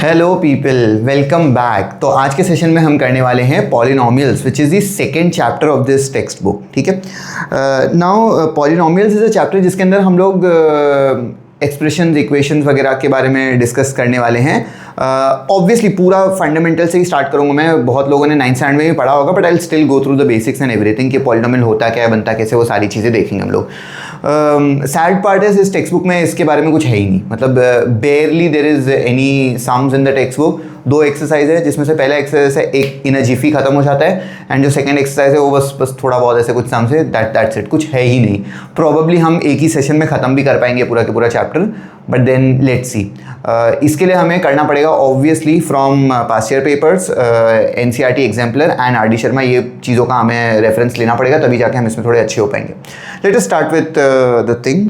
Hello people, welcome back. तो आज के सेशन में हम करने वाले हैं polynomials which is the second chapter of this text book. ठीक है, now polynomials is a chapter जिसके अंदर हम लोग एक्सप्रेशंस, इक्वेशंस वगैरह के बारे में डिस्कस करने वाले हैं। ऑब्वियसली पूरा फंडामेंटल से ही स्टार्ट करूंगा मैं। बहुत लोगों ने 9th स्टैंडर्ड में भी पढ़ा होगा, but I will still go through the basics and everything कि पॉलिनोमियल होता क्या है, बनता कैसे, वो सारी चीज़ें देखेंगे हम लोग। सैड पार्ट इज इस टेक्स्ट बुक में इसके बारे में कुछ है ही नहीं, मतलब barely there is any sums in the textbook. 2 exercise है जिसमें से पहला एक्सरसाइज है एक इन अ जिफी खत्म हो जाता है, एंड जो सेकंड एक्सरसाइज है वो बस थोड़ा बहुत ऐसे कुछ सम्स है, दैट्स इट, कुछ है ही नहीं। प्रोबेबली हम एक ही सेशन में ख़त्म भी कर पाएंगे पूरा के पूरा chapter, but then let's see. इसके लिए हमें करना पड़ेगा obviously from past year papers, NCERT exemplar and RD Sharma, ये चीज़ों का हमें रेफरेंस लेना पड़ेगा, तभी जाके हम इसमें थोड़े अच्छे हो पाएंगे। Let us start with the thing.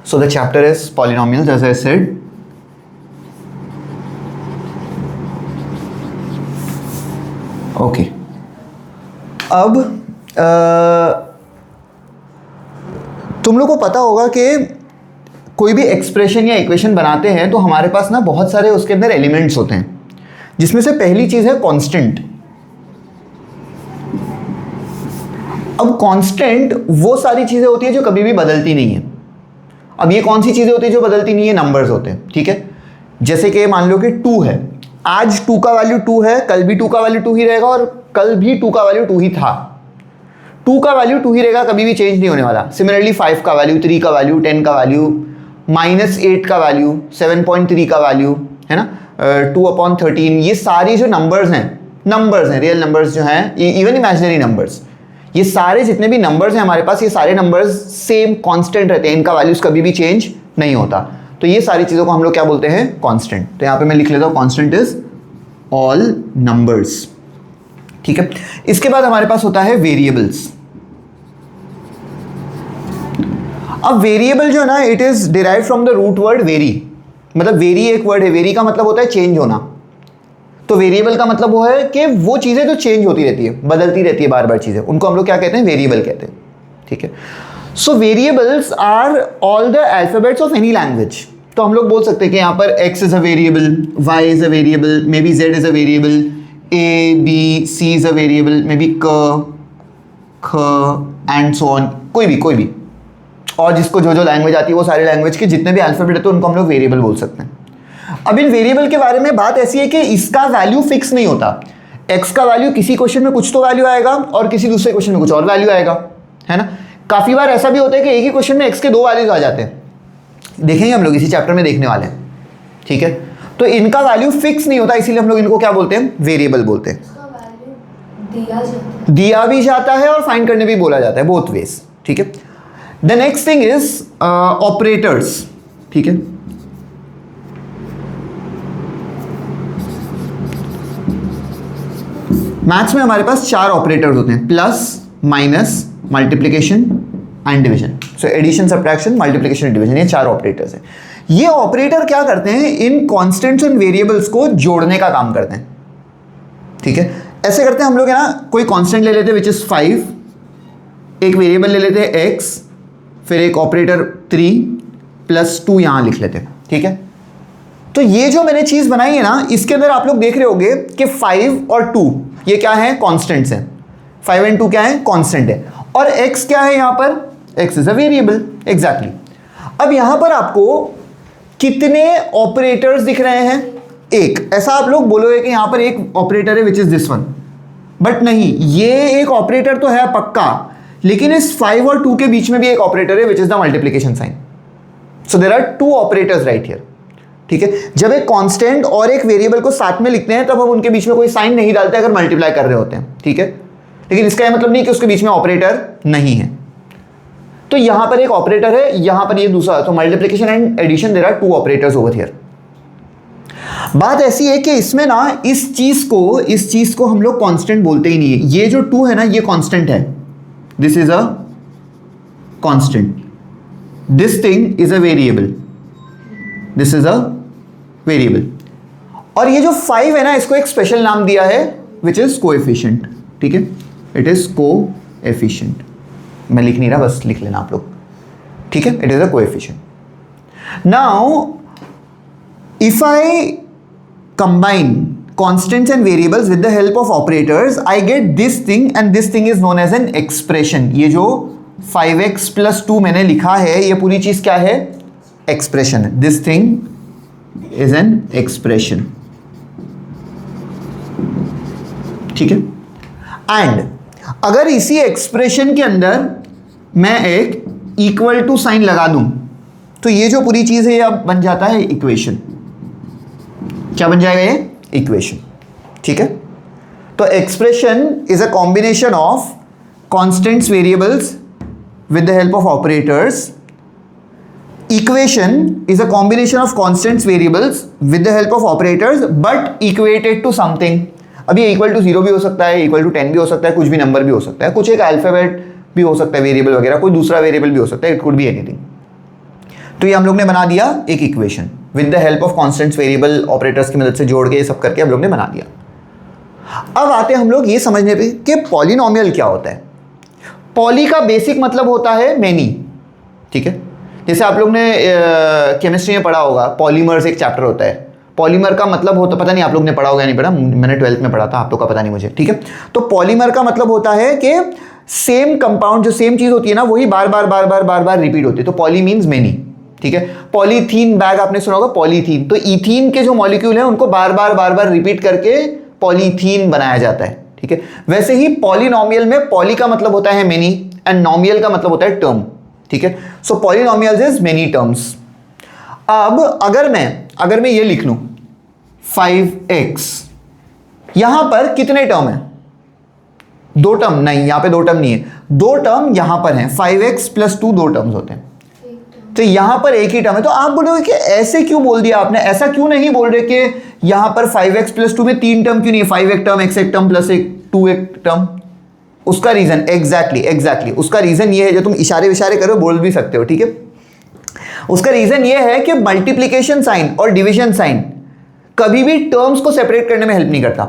So the chapter is polynomials as I said. Okay, अब तुम लोग को पता होगा कि कोई भी एक्सप्रेशन या इक्वेशन बनाते हैं तो हमारे पास ना बहुत सारे उसके अंदर एलिमेंट्स होते हैं, जिसमें से पहली चीज है कांस्टेंट। अब कांस्टेंट वो सारी चीजें होती है जो कभी भी बदलती नहीं है। अब ये कौन सी चीजें होती है जो बदलती नहीं है? नंबर्स होते हैं। ठीक है, जैसे कि मान लो कि 2 है, आज 2 का वैल्यू 2 है, कल भी 2 का वैल्यू 2 ही रहेगा, और कल भी 2 का वैल्यू 2 ही था। 2 का वैल्यू 2 ही रहेगा, कभी भी चेंज नहीं होने वाला। सिमिलरली 5 का वैल्यू, 3 का वैल्यू, 10 का वैल्यू, -8 का वैल्यू, 7.3 का वैल्यू, है ना, 2/13, ये सारी जो नंबर्स हैं, रियल नंबर्स जो हैं, इवन इमेजिनरी नंबर्स, ये सारे जितने भी नंबर्स हैं हमारे पास, ये सारे नंबर्स सेम कांस्टेंट रहते हैं, इनका वैल्यूज कभी भी चेंज नहीं होता। तो ये सारी चीज़ों को हम लोग क्या बोलते हैं? कांस्टेंट। तो यहाँ पे मैं लिख लेता हूँ कांस्टेंट इज ऑल नंबर्स। ठीक है, इसके बाद हमारे पास होता है वेरिएबल्स। अब वेरिएबल जो है ना, it is derive from the root word vary. मतलब वेरी एक वर्ड है, वेरी का मतलब होता है चेंज होना। तो वेरिएबल का मतलब वो है कि वो चीजें जो चेंज होती रहती है, बदलती रहती है बार बार चीजें, उनको हम लोग क्या कहते हैं? वेरिएबल कहते हैं। ठीक है, so variables are all the alphabets of any language. तो हम लोग बोल सकते हैं कि यहाँ पर x is a variable, y is a variable, may be z is a variable, a b c is a variable, may be ख एंड सो ऑन, कोई भी, और जिसको जो लैंग्वेज आती है वो सारे लैंग्वेज के जितने भी अल्फाबेट है तो उनको हम लोग वेरिएबल बोल सकते हैं। अब इन वेरिएबल के बारे में बात ऐसी है कि इसका वैल्यू फिक्स नहीं होता। x का वैल्यू किसी क्वेश्चन में कुछ तो वैल्यू आएगा और किसी दूसरे क्वेश्चन में कुछ और वैल्यू आएगा, है ना। काफी बार ऐसा भी होता है कि एक ही क्वेश्चन में x के 2 वैल्यूज आ जाते हैं, देखेंगे हम लोग इसी चैप्टर में देखने वाले हैं। ठीक है, तो इनका वैल्यू फिक्स नहीं होता, इसीलिए हम लोग इनको क्या बोलते हैं? वेरिएबल बोलते हैं। दिया भी जाता है और फाइंड करने भी बोला जाता है, बोथ वेज। ठीक है, the next thing is operators. ठीक है, मैथ्स में हमारे पास 4 ऑपरेटर्स होते हैं, plus, minus, multiplication and division. So addition, subtraction, multiplication, division, ये 4 ऑपरेटर्स हैं। ये ऑपरेटर क्या करते हैं? इन कॉन्स्टेंट्स और वेरिएबल्स को जोड़ने का काम करते हैं। ठीक है, ऐसे करते हैं हम लोग, है ना, कोई कांस्टेंट ले लेते हैं विच इज 5, एक वेरिएबल ले लेते हैं x, फिर एक ऑपरेटर 3 + 2 यहां लिख लेते हैं। ठीक है, तो ये जो मैंने चीज बनाई है ना, इसके अंदर आप लोग देख रहे होंगे कि 5 और 2 ये क्या है? कांस्टेंट्स हैं। 5 एंड 2 क्या है? कांस्टेंट है। और x क्या है? यहां पर x is a variable. Exactly. अब यहां पर आपको कितने ऑपरेटर्स दिख रहे हैं? एक। ऐसा आप लोग बोलोगे कि यहां पर एक ऑपरेटर है which is this one, but नहीं, ये एक ऑपरेटर तो है पक्का, लेकिन इस 5 और 2 के बीच में भी एक ऑपरेटर है which is the multiplication sign. So there are 2 operators right here. ठीक है, जब एक कांस्टेंट और एक वेरिएबल को साथ में लिखते हैं तब हम उनके बीच में कोई साइन नहीं डालते अगर मल्टीप्लाई कर रहे होते हैं। ठीक है, लेकिन इसका मतलब नहीं कि उसके बीच में ऑपरेटर नहीं है। तो यहां पर एक ऑपरेटर है, यहां पर ये दूसरा, तो multiplication and addition, there are 2 operators over here. बात ऐसी है कि इसमें ना इस चीज को हम लोग कांस्टेंट बोलते ही नहीं है। ये जो 2 है ना, ये कांस्टेंट है, this is a constant, this thing is a variable, this is a variable. और ये जो 5 है ना, इसको एक स्पेशल नाम दिया है विच इज कोएफिशिएंट। ठीक है, इट इज कोएफिशिएंट। मैं लिख नहीं रहा, बस लिख लेना आप लोग। ठीक है, it is a coefficient. Now if I combine constants and variables with the help of operators, I get this thing and this thing is known as an expression. ये जो 5x plus 2 मैंने लिखा है, ये पूरी चीज क्या है? एक्सप्रेशन है. This thing is an expression. ठीक है. एंड अगर इसी एक्सप्रेशन के अंदर मैं एक इक्वल टू साइन लगा दूं तो ये जो पूरी चीज है ये अब बन जाता है इक्वेशन. क्या बन जाएगा ये? इक्वेशन. ठीक है. तो expression is a combination of constants variables with the help of operators. Equation is a combination of constants variables with the help of operators but equated to something. अभी इक्वल टू 0 भी हो सकता है, equal to 10 भी हो सकता है, कुछ भी नंबर भी हो सकता है, कुछ एक अल्फाबेट भी हो सकता है, वेरिएबल वगैरह, कोई दूसरा वेरिएबल भी हो सकता है, इट कुड बी एनीथिंग. तो ये हम लोग ने बना दिया एक equation with the help of constants variable operators की मदद से जोड़ के ये सब करके हम लोग ने बना दिया. अब आते हैं हम लोग ये समझने पे कि पॉलिनोमियल क्या होता है. पॉली का बेसिक मतलब होता है मेनी. ठीक है. जैसे आप लोग ने केमिस्ट्री में पढ़ा होगा, पॉलीमर्स एक चैप्टर होता है. पॉलीमर का मतलब होता, पता नहीं आप लोग ने पढ़ा होगा या नहीं पढ़ा, मैंने 12th में पढ़ा था, आप लोग का पता नहीं मुझे. ठीक है. तो पॉलीमर का मतलब होता है कि सेम कंपाउंड, जो सेम चीज होती है ना, वही बार बार रिपीट होती है. तो पॉली मीन्स मेनी. ठीक है. पॉलीथीन बैग आपने सुना होगा, पॉलीथीन. तो इथीन के जो मॉलिक्यूल है उनको बार बार रिपीट करके पॉलीथीन बनाया जाता है. ठीक है. वैसे ही पॉलिनोमियल में पॉली का मतलब होता है मेनी एंड नोमियल का मतलब होता है टर्म. ठीक है. सो पॉलिनोमियल्स इज मेनी टर्म्स. अब अगर मैं ये लिख लूं 5x, यहां पर कितने टर्म है? 2 टर्म नहीं, यहां पे 2 टर्म नहीं है, 2 टर्म यहां पर हैं. 5x + 2 2 टर्म्स होते हैं. तो यहां पर एक ही टर्म है. तो आप बोलोगे कि ऐसे क्यों बोल दिया आपने, ऐसा क्यों नहीं बोल रहे कि यहां पर 5x + 2 में 3 टर्म क्यों नहीं है? 5 एक टर्म, x एक टर्म प्लस 2 एक टर्म. उसका रीजन एग्जैक्टली उसका रीजन ये है, जो तुम इशारे करो बोल भी सकते हो. ठीक है. उसका रीजन ये है कि मल्टीप्लीकेशन साइन और डिवीजन साइन कभी भी टर्म्स को सेपरेट करने में हेल्प नहीं करता.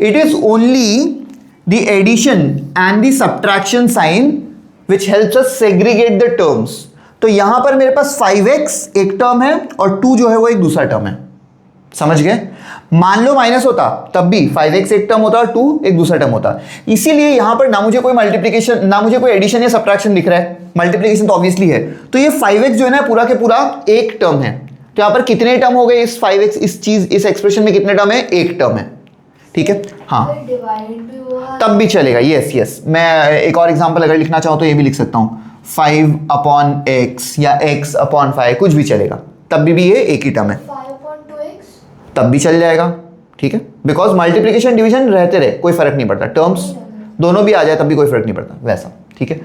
It is only the addition and the subtraction sign which helps us segregate the terms. तो यहां पर मेरे पास 5x एक टर्म है और 2 जो है वो एक दूसरा टर्म है. समझ गए? मान लो माइनस होता तब भी 5x एक टर्म होता और 2 एक दूसरा टर्म होता. इसीलिए यहां पर ना मुझे कोई मल्टीप्लिकेशन, ना मुझे कोई एडिशन या सब्ट्रैक्शन दिख रहा है. मल्टीप्लिकेशन तो ऑब्वियसली है. तो ये 5x जो है ना पूरा के पूरा एक टर्म है. तो यहां पर कितने टर्म हो गए इस 5x, इस एक्सप्रेशन में कितने टर्म है? एक टर्म है. ठीक है. हाँ, तब भी चलेगा. यस. मैं एक और एग्जाम्पल अगर लिखना चाहूं तो ये भी लिख सकता हूं, 5/x या x/5, कुछ भी चलेगा. तब भी ये एक ही टर्म है, तब भी चल जाएगा. ठीक है. बिकॉज मल्टीप्लिकेशन डिवीजन रहते रहे, कोई फर्क नहीं पड़ता. टर्म्स दोनों भी आ जाए तब भी कोई फर्क नहीं पड़ता वैसा. ठीक है.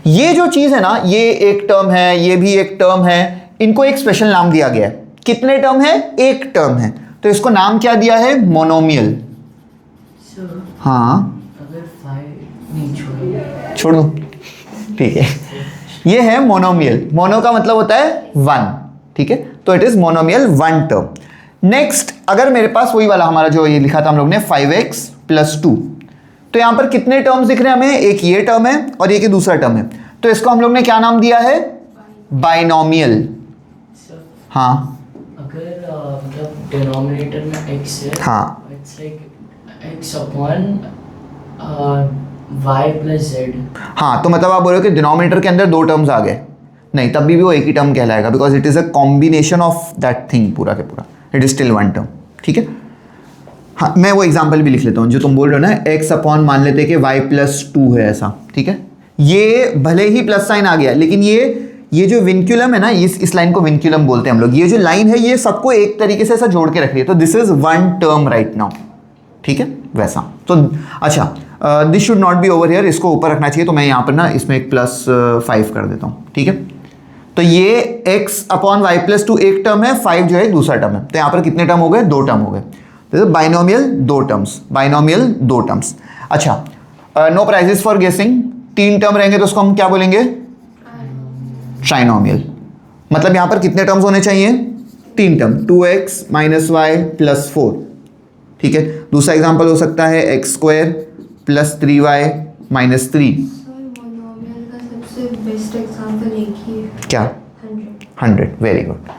ये जो चीज है ना, ये एक टर्म है, ये भी एक टर्म है, इनको एक स्पेशल नाम दिया गया है. कितने टर्म है? एक टर्म है. तो इसको नाम क्या दिया है? मोनोमियल. हाँ, अगर 5 नहीं छोड़ दो. ठीक है. ये है मोनोमियल. मोनो का मतलब होता है 1. ठीक है. तो it is monomial, 1 term. Next, अगर मेरे पास वही वाला हमारा जो ये लिखा था हम लोग ने 5x + 2, तो यहां पर कितने टर्म्स दिख रहे हैं हमें? एक ये टर्म है और एक दूसरा टर्म है. तो इसको हम लोग ने क्या नाम दिया है? बाइनोमियल. हाँ, अगर मतलब डिनोमिनेटर में x है, हाँ, इट्स लाइक x/y + z. हाँ. तो मतलब आप बोल रहे हो कि डिनोमिनेटर के अंदर 2 टर्म्स आ गए? नहीं, तब भी वो एक ही टर्म कहलाएगा, because it is a combination of that thing. पूरा के पूरा इट इज स्टिल 1 टर्म. ठीक है. हाँ, मैं वो एग्जांपल भी लिख लेता हूँ जो तुम बोल रहे हो ना, x/ मान लेते कि y + 2 है ऐसा. ठीक है. ये भले ही प्लस साइन आ गया, लेकिन ये जो विंक्यूलम है ना, इस लाइन को विंक्यूलम बोलते हैं हम लोग. ये जो लाइन है ये सबको एक तरीके से ऐसा जोड़ के रख रही है. तो this is 1 term right now. ठीक है. वैसा. तो अच्छा, this should not be over here, इसको ऊपर रखना चाहिए. तो मैं यहाँ पर ना इसमें एक +5 कर देता हूँ. ठीक है. तो ये x/y + 2 एक टर्म है, 5 जो है दूसरा टर्म है. तो यहाँ पर कितने टर्म हो गए? 2 टर्म हो गए. तो बाइनोमियल 2 टर्म्स, बाइनोमियल 2 टर्म्स. अच्छा, no prizes for guessing. 3 term रहेंगे तो उसको हम क्या बोलेंगे? ट्राइनोमियल. मतलब यहाँ पर कितने टर्म्स होने चाहिए? 3 टर्म. 2x - y + 4. ठीक है. दूसरा एग्जाम्पल हो सकता है x² + 3y - 3. मोनोमियल का सबसे बेस्ट एग्जांपल एक ही है. क्या? 100. Very good.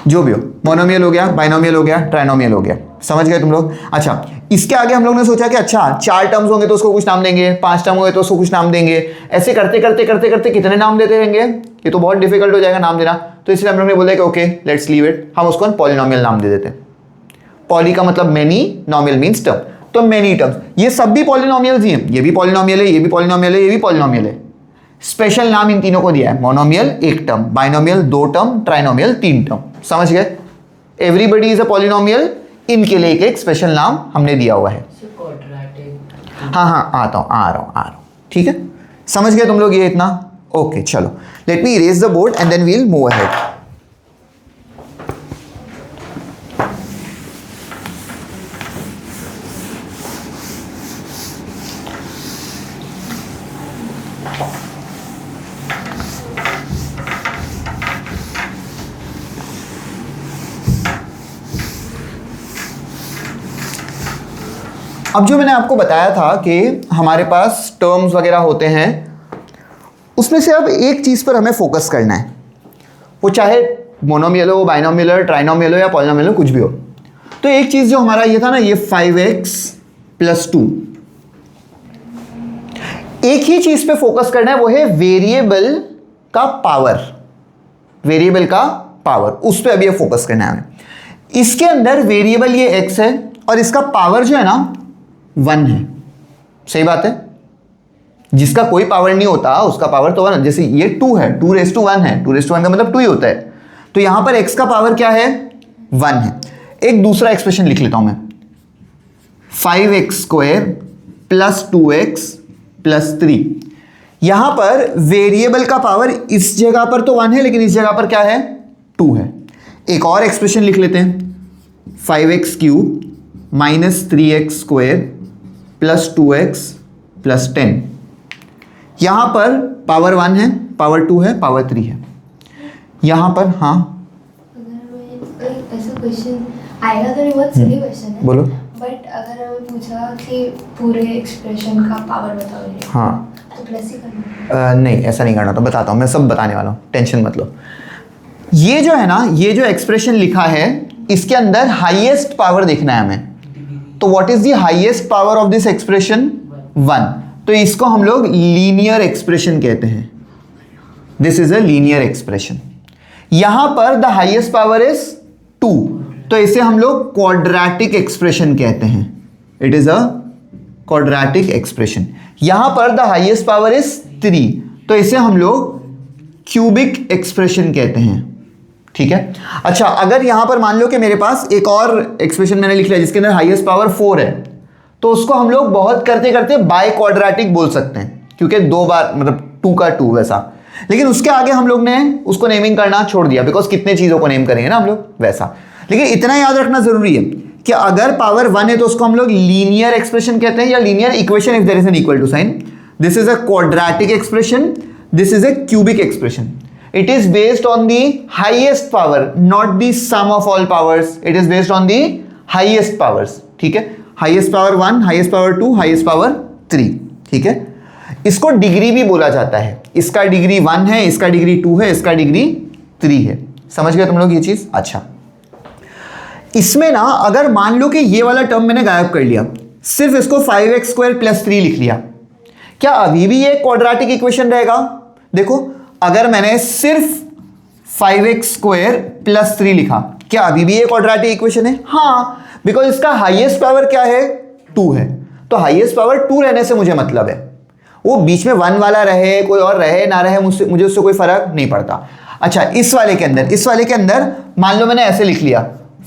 जो भी हो, मोनोमियल हो गया, बाइनोमियल हो गया, ट्राइनोमियल हो गया। समझ गए तुम लोग? अच्छा, इसके आगे हम लोग ने सोचा कि अच्छा 4 टर्म्स होंगे तो उसको कुछ नाम देंगे, 5 टर्म होंगे तो उसको कुछ नाम देंगे, ऐसे करते करते करते करते कितने नाम देते रहेंगे, ये तो बहुत डिफिकल्ट हो जाएगा नाम देना। तो इसलिए हम लोग ने बोला कि ओके लेट्स लीव इट, हम उसको पॉलिनोमियल नाम दे देते हैं। पॉली का मतलब मेनी, नॉमियल मीन्स टर्म, तो मेनी टर्म्स, ये सब भी पॉलिनोमियल्स ही हैं, ये भी पॉलिनोमियल है, ये भी पॉलिनोमियल है, ये भी पॉलिनोमियल है। स्पेशल नाम इन तीनों को दिया है, monomial 1 term, binomial 2 term, trinomial 3 term. समझ गए? एवरीबडी इज अ पॉलिनोमियल, इनके लिए एक स्पेशल नाम हमने दिया हुआ है। हाँ हाँ आ रहा हूँ, ठीक है? समझ गए तुम लोग ये इतना? ओके चलो, let me erase the board and then we'll move ahead. अब जो मैंने आपको बताया था कि हमारे पास टर्म्स वगैरह होते हैं, उसमें से अब एक चीज़ पर हमें फोकस करना है, वो चाहे मोनोमियल हो, बाइनोमियल हो, ट्राइनोमियल हो या पॉलिनोमियल हो, कुछ भी हो। तो एक चीज़ जो हमारा ये था ना, ये 5x + 2, एक ही चीज़ पे फोकस करना है, वो है वेरिएबल का पावर। वेरिएबल का पावर, उस पर अभी ये फोकस करना है हमें। इसके अंदर वेरिएबल ये x है और इसका पावर जो है ना 1 है। सही बात है? जिसका कोई पावर नहीं होता उसका पावर तो 1, जैसे ये 2 है, 2⁻1 है, 2⁻1 का मतलब 2 ही होता है। तो यहां पर x का पावर क्या है? 1 है। एक दूसरा एक्सप्रेशन लिख लेता हूं मैं, 5x² + 2x + 3। यहां पर वेरिएबल का पावर इस जगह पर तो 1 है, लेकिन इस जगह पर क्या है? 2 है। एक और एक्सप्रेशन लिख लेते हैं, 5x³ - 3x² + 2x + 10। यहां पर पावर 1 है, पावर 2 है, पावर 3 है। यहां पर हाँ, अगर ऐसा क्वेश्चन आएगा तो ये बहुत सिली क्वेश्चन है, बोलो। बट अगर हमें पूछा कि पूरे एक्सप्रेशन का पावर बताओ, हाँ तो प्लस ही करना। नहीं, ऐसा नहीं करना, तो बताता हूँ, मैं सब बताने वाला हूँ, टेंशन मत लो। ये जो है ना, ये जो एक्सप्रेशन लिखा है, इसके अंदर हाईएस्ट पावर देखना है हमें। तो what is the highest power of this expression? 1। तो इसको हम लोग लीनियर एक्सप्रेशन कहते हैं। This is a linear expression. यहां पर द हाईएस्ट पावर इज 2, तो इसे हम लोग क्वाड्रेटिक एक्सप्रेशन कहते हैं। It is a quadratic expression. यहां पर द हाईएस्ट पावर इज 3, तो इसे हम लोग क्यूबिक एक्सप्रेशन कहते हैं। ठीक है? अच्छा, अगर यहां पर मान लो कि मेरे पास एक और एक्सप्रेशन मैंने लिख लिया जिसके अंदर हाईएस्ट पावर 4 है, तो उसको हम लोग बहुत करते करते बाय क्वाड्रेटिक बोल सकते हैं, क्योंकि 2 बार मतलब 2 का 2 वैसा। लेकिन उसके आगे हम लोग ने उसको नेमिंग करना छोड़ दिया, बिकॉज कितने चीजों को नेम करेंगे ना हम लोग वैसा। लेकिन इतना याद रखना जरूरी है कि अगर पावर 1 है तो उसको हम लोग लीनियर एक्सप्रेशन कहते हैं, या linear equation if there is an equal to sign. This is a quadratic expression, this is a cubic expression. It is based on the highest power, not the sum of all powers. It is based on the highest powers. ठीक है? Highest power 1, highest power 2, highest power 3. ठीक है? इसको degree भी बोला जाता है। इसका डिग्री 1 है, इसका डिग्री 2 है, इसका डिग्री 3 है। समझ गए तुम लोग ये चीज? अच्छा, इसमें ना अगर मान लो कि ये वाला टर्म मैंने गायब कर लिया, सिर्फ इसको 5x² + 3 लिख लिया, क्या अभी भी ये क्वाड्रेटिक इक्वेशन रहेगा? देखो, अगर मैंने सिर्फ 5x² + 3 लिखा, क्या अभी भी ये क्वाड्रेटिक इक्वेशन है? हाँ, बिकॉज इसका हाईएस्ट पावर क्या है? 2 है। तो हाईएस्ट पावर 2 रहने से मुझे मतलब है, वो बीच में 1 वाला रहे, कोई और रहे ना रहे, मुझे उससे कोई फर्क नहीं पड़ता। अच्छा, इस वाले के अंदर मान लो मैंने ऐसे लिख लिया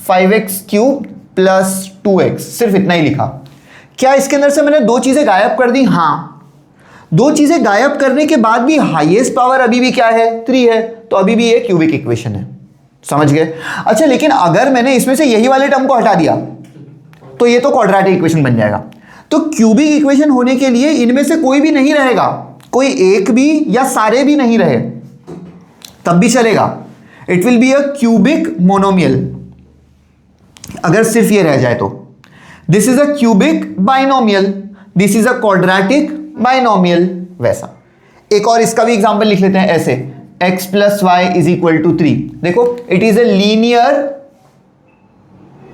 5x³ + 2x, सिर्फ इतना ही लिखा। क्या इसके अंदर से मैंने 2 चीजें गायब कर दी? हाँ। 2 चीजें गायब करने के बाद भी हाईएस्ट पावर अभी भी क्या है? 3 है, तो अभी भी ये क्यूबिक इक्वेशन है। समझ गए? अच्छा, लेकिन अगर मैंने इसमें से यही वाले टर्म को हटा दिया तो ये तो क्वाड्रेटिक इक्वेशन बन जाएगा। तो क्यूबिक इक्वेशन होने के लिए इनमें से कोई भी नहीं रहेगा, कोई एक भी या सारे भी नहीं रहे तब भी चलेगा। It will be a cubic monomial अगर सिर्फ ये रह जाए तो। This is a cubic binomial, this is a quadratic binomial, वैसा। एक और इसका भी एग्जांपल लिख लेते हैं ऐसे, x plus y is equal to 3। देखो इट इज ए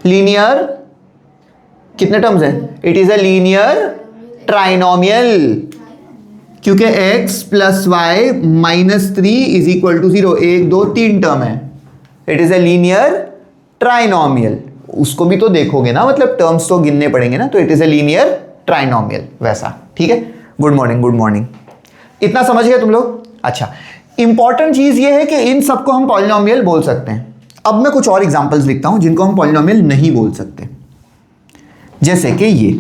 लीनियर कितने टर्म्स हैं? It is a linear trinomial, क्योंकि x plus y minus 3 is equal to 0, 1 2 3 term है। It is a linear trinomial, उसको भी तो देखोगे ना, मतलब टर्म्स तो गिनने पड़ेंगे ना, तो it is a linear trinomial वैसा। ठीक है, गुड मॉर्निंग गुड मॉर्निंग। इतना समझ गए तुम लोग? अच्छा, इंपॉर्टेंट चीज ये है कि इन सबको हम पॉलिनोमियल बोल सकते हैं। अब मैं कुछ और एग्जांपल्स लिखता हूं जिनको हम पॉलिनोमियल नहीं बोल सकते, जैसे कि ये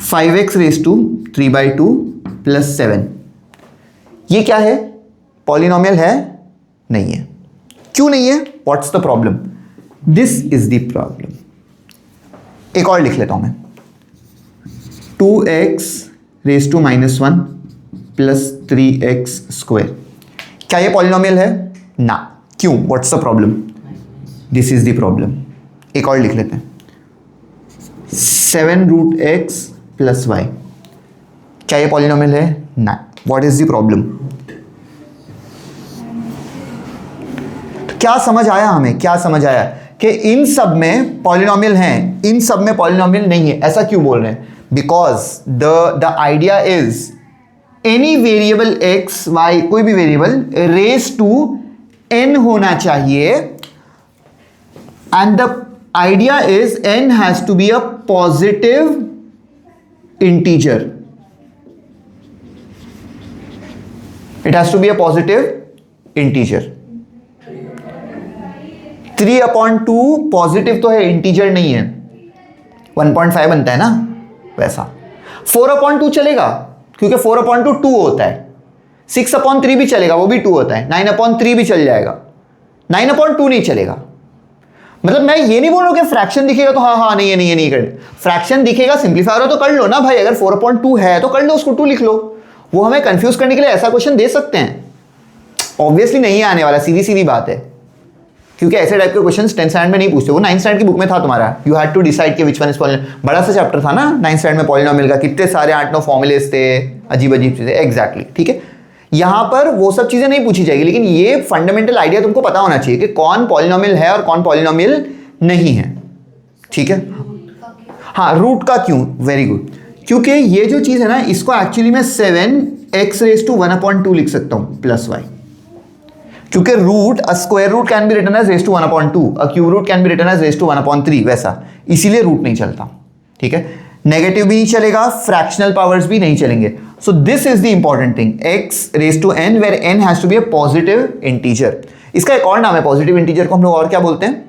5x रेज टू 3/2 प्लस 7, ये क्या है? पॉलिनोमियल है? नहीं है। क्यों नहीं है? What's the problem? This is the problem. एक और लिख लेता हूं मैं, 2x raise to -1 plus 3x square, क्या ये पॉलिनोमियल है? ना। क्यों? What's the problem? This is the problem. एक और लिख लेते हैं, 7√x प्लस y, क्या ये पॉलिनोमियल है? ना। What is the problem? क्या समझ आया हमें? क्या समझ आया कि इन सब में पॉलिनोमियल हैं, इन सब में पॉलिनोमियल नहीं है। ऐसा क्यों बोल रहे हैं? Because the idea is any variable x y, कोई भी वेरिएबल रेज टू n होना चाहिए, and the idea is n has to be a positive integer, it has to be a positive integer. 3/2 positive तो है, integer नहीं है, 1.5 बनता है ना वैसा। 4/2 चलेगा क्योंकि 4/2 2 होता है। 6/3 भी चलेगा, वो भी 2 होता है। 9/3 भी चल जाएगा, 9/2 नहीं चलेगा। मतलब मैं ये नहीं बोल रहा हूं कि फ्रैक्शन दिखेगा तो हाँ नहीं है, नहीं है, नहीं कर, फ्रैक्शन दिखेगा सिंप्लीफायर हो तो कर लो ना भाई। अगर 4/2 है तो कर लो, उसको 2 लिख लो। वो हमें कंफ्यूज करने के लिए ऐसा क्वेश्चन दे सकते हैं। ऑब्वियसली नहीं आने वाला, सीधी सीधी बात है, क्योंकि ऐसे टाइप के क्वेश्चंस 10th स्टैंडर्ड में नहीं पूछते। वो 9th स्टैंडर्ड की बुक में था तुम्हारा, यू हैड टू डिसाइड कि विच वन इज पॉलिनोमियल। बड़ा सा चैप्टर था ना 9th स्टैंडर्ड में पॉलिनोमियल का, कितने सारे 8-9 फॉर्मूलेस थे, अजीब अजीब चीजें। एग्जैक्टली, ठीक है। यहां पर वो सब चीजें नहीं पूछी जाएगी, लेकिन ये फंडामेंटल आइडिया तुमको पता होना चाहिए कि कौन पॉलिनोमियल है और कौन पॉलिनोमियल नहीं है। ठीक है, हाँ, रूट का क्यों? वेरी गुड, क्योंकि ये जो चीज है ना, इसको एक्चुअली मैं 7x रेज टू 1/2 लिख सकता हूं प्लस y, क्योंकि root, a square root can be written as raise to 1/2, a cube root can be written as raise to 1/3 वैसा, इसीलिए रूट नहीं चलता। ठीक है, नेगेटिव भी नहीं चलेगा, फ्रैक्शनल पावर्स भी नहीं चलेंगे। So this is the important thing, x raise to n where n has to be a positive integer. इसका एक और नाम है पॉजिटिव इंटीजर को, हम लोग और क्या बोलते हैं?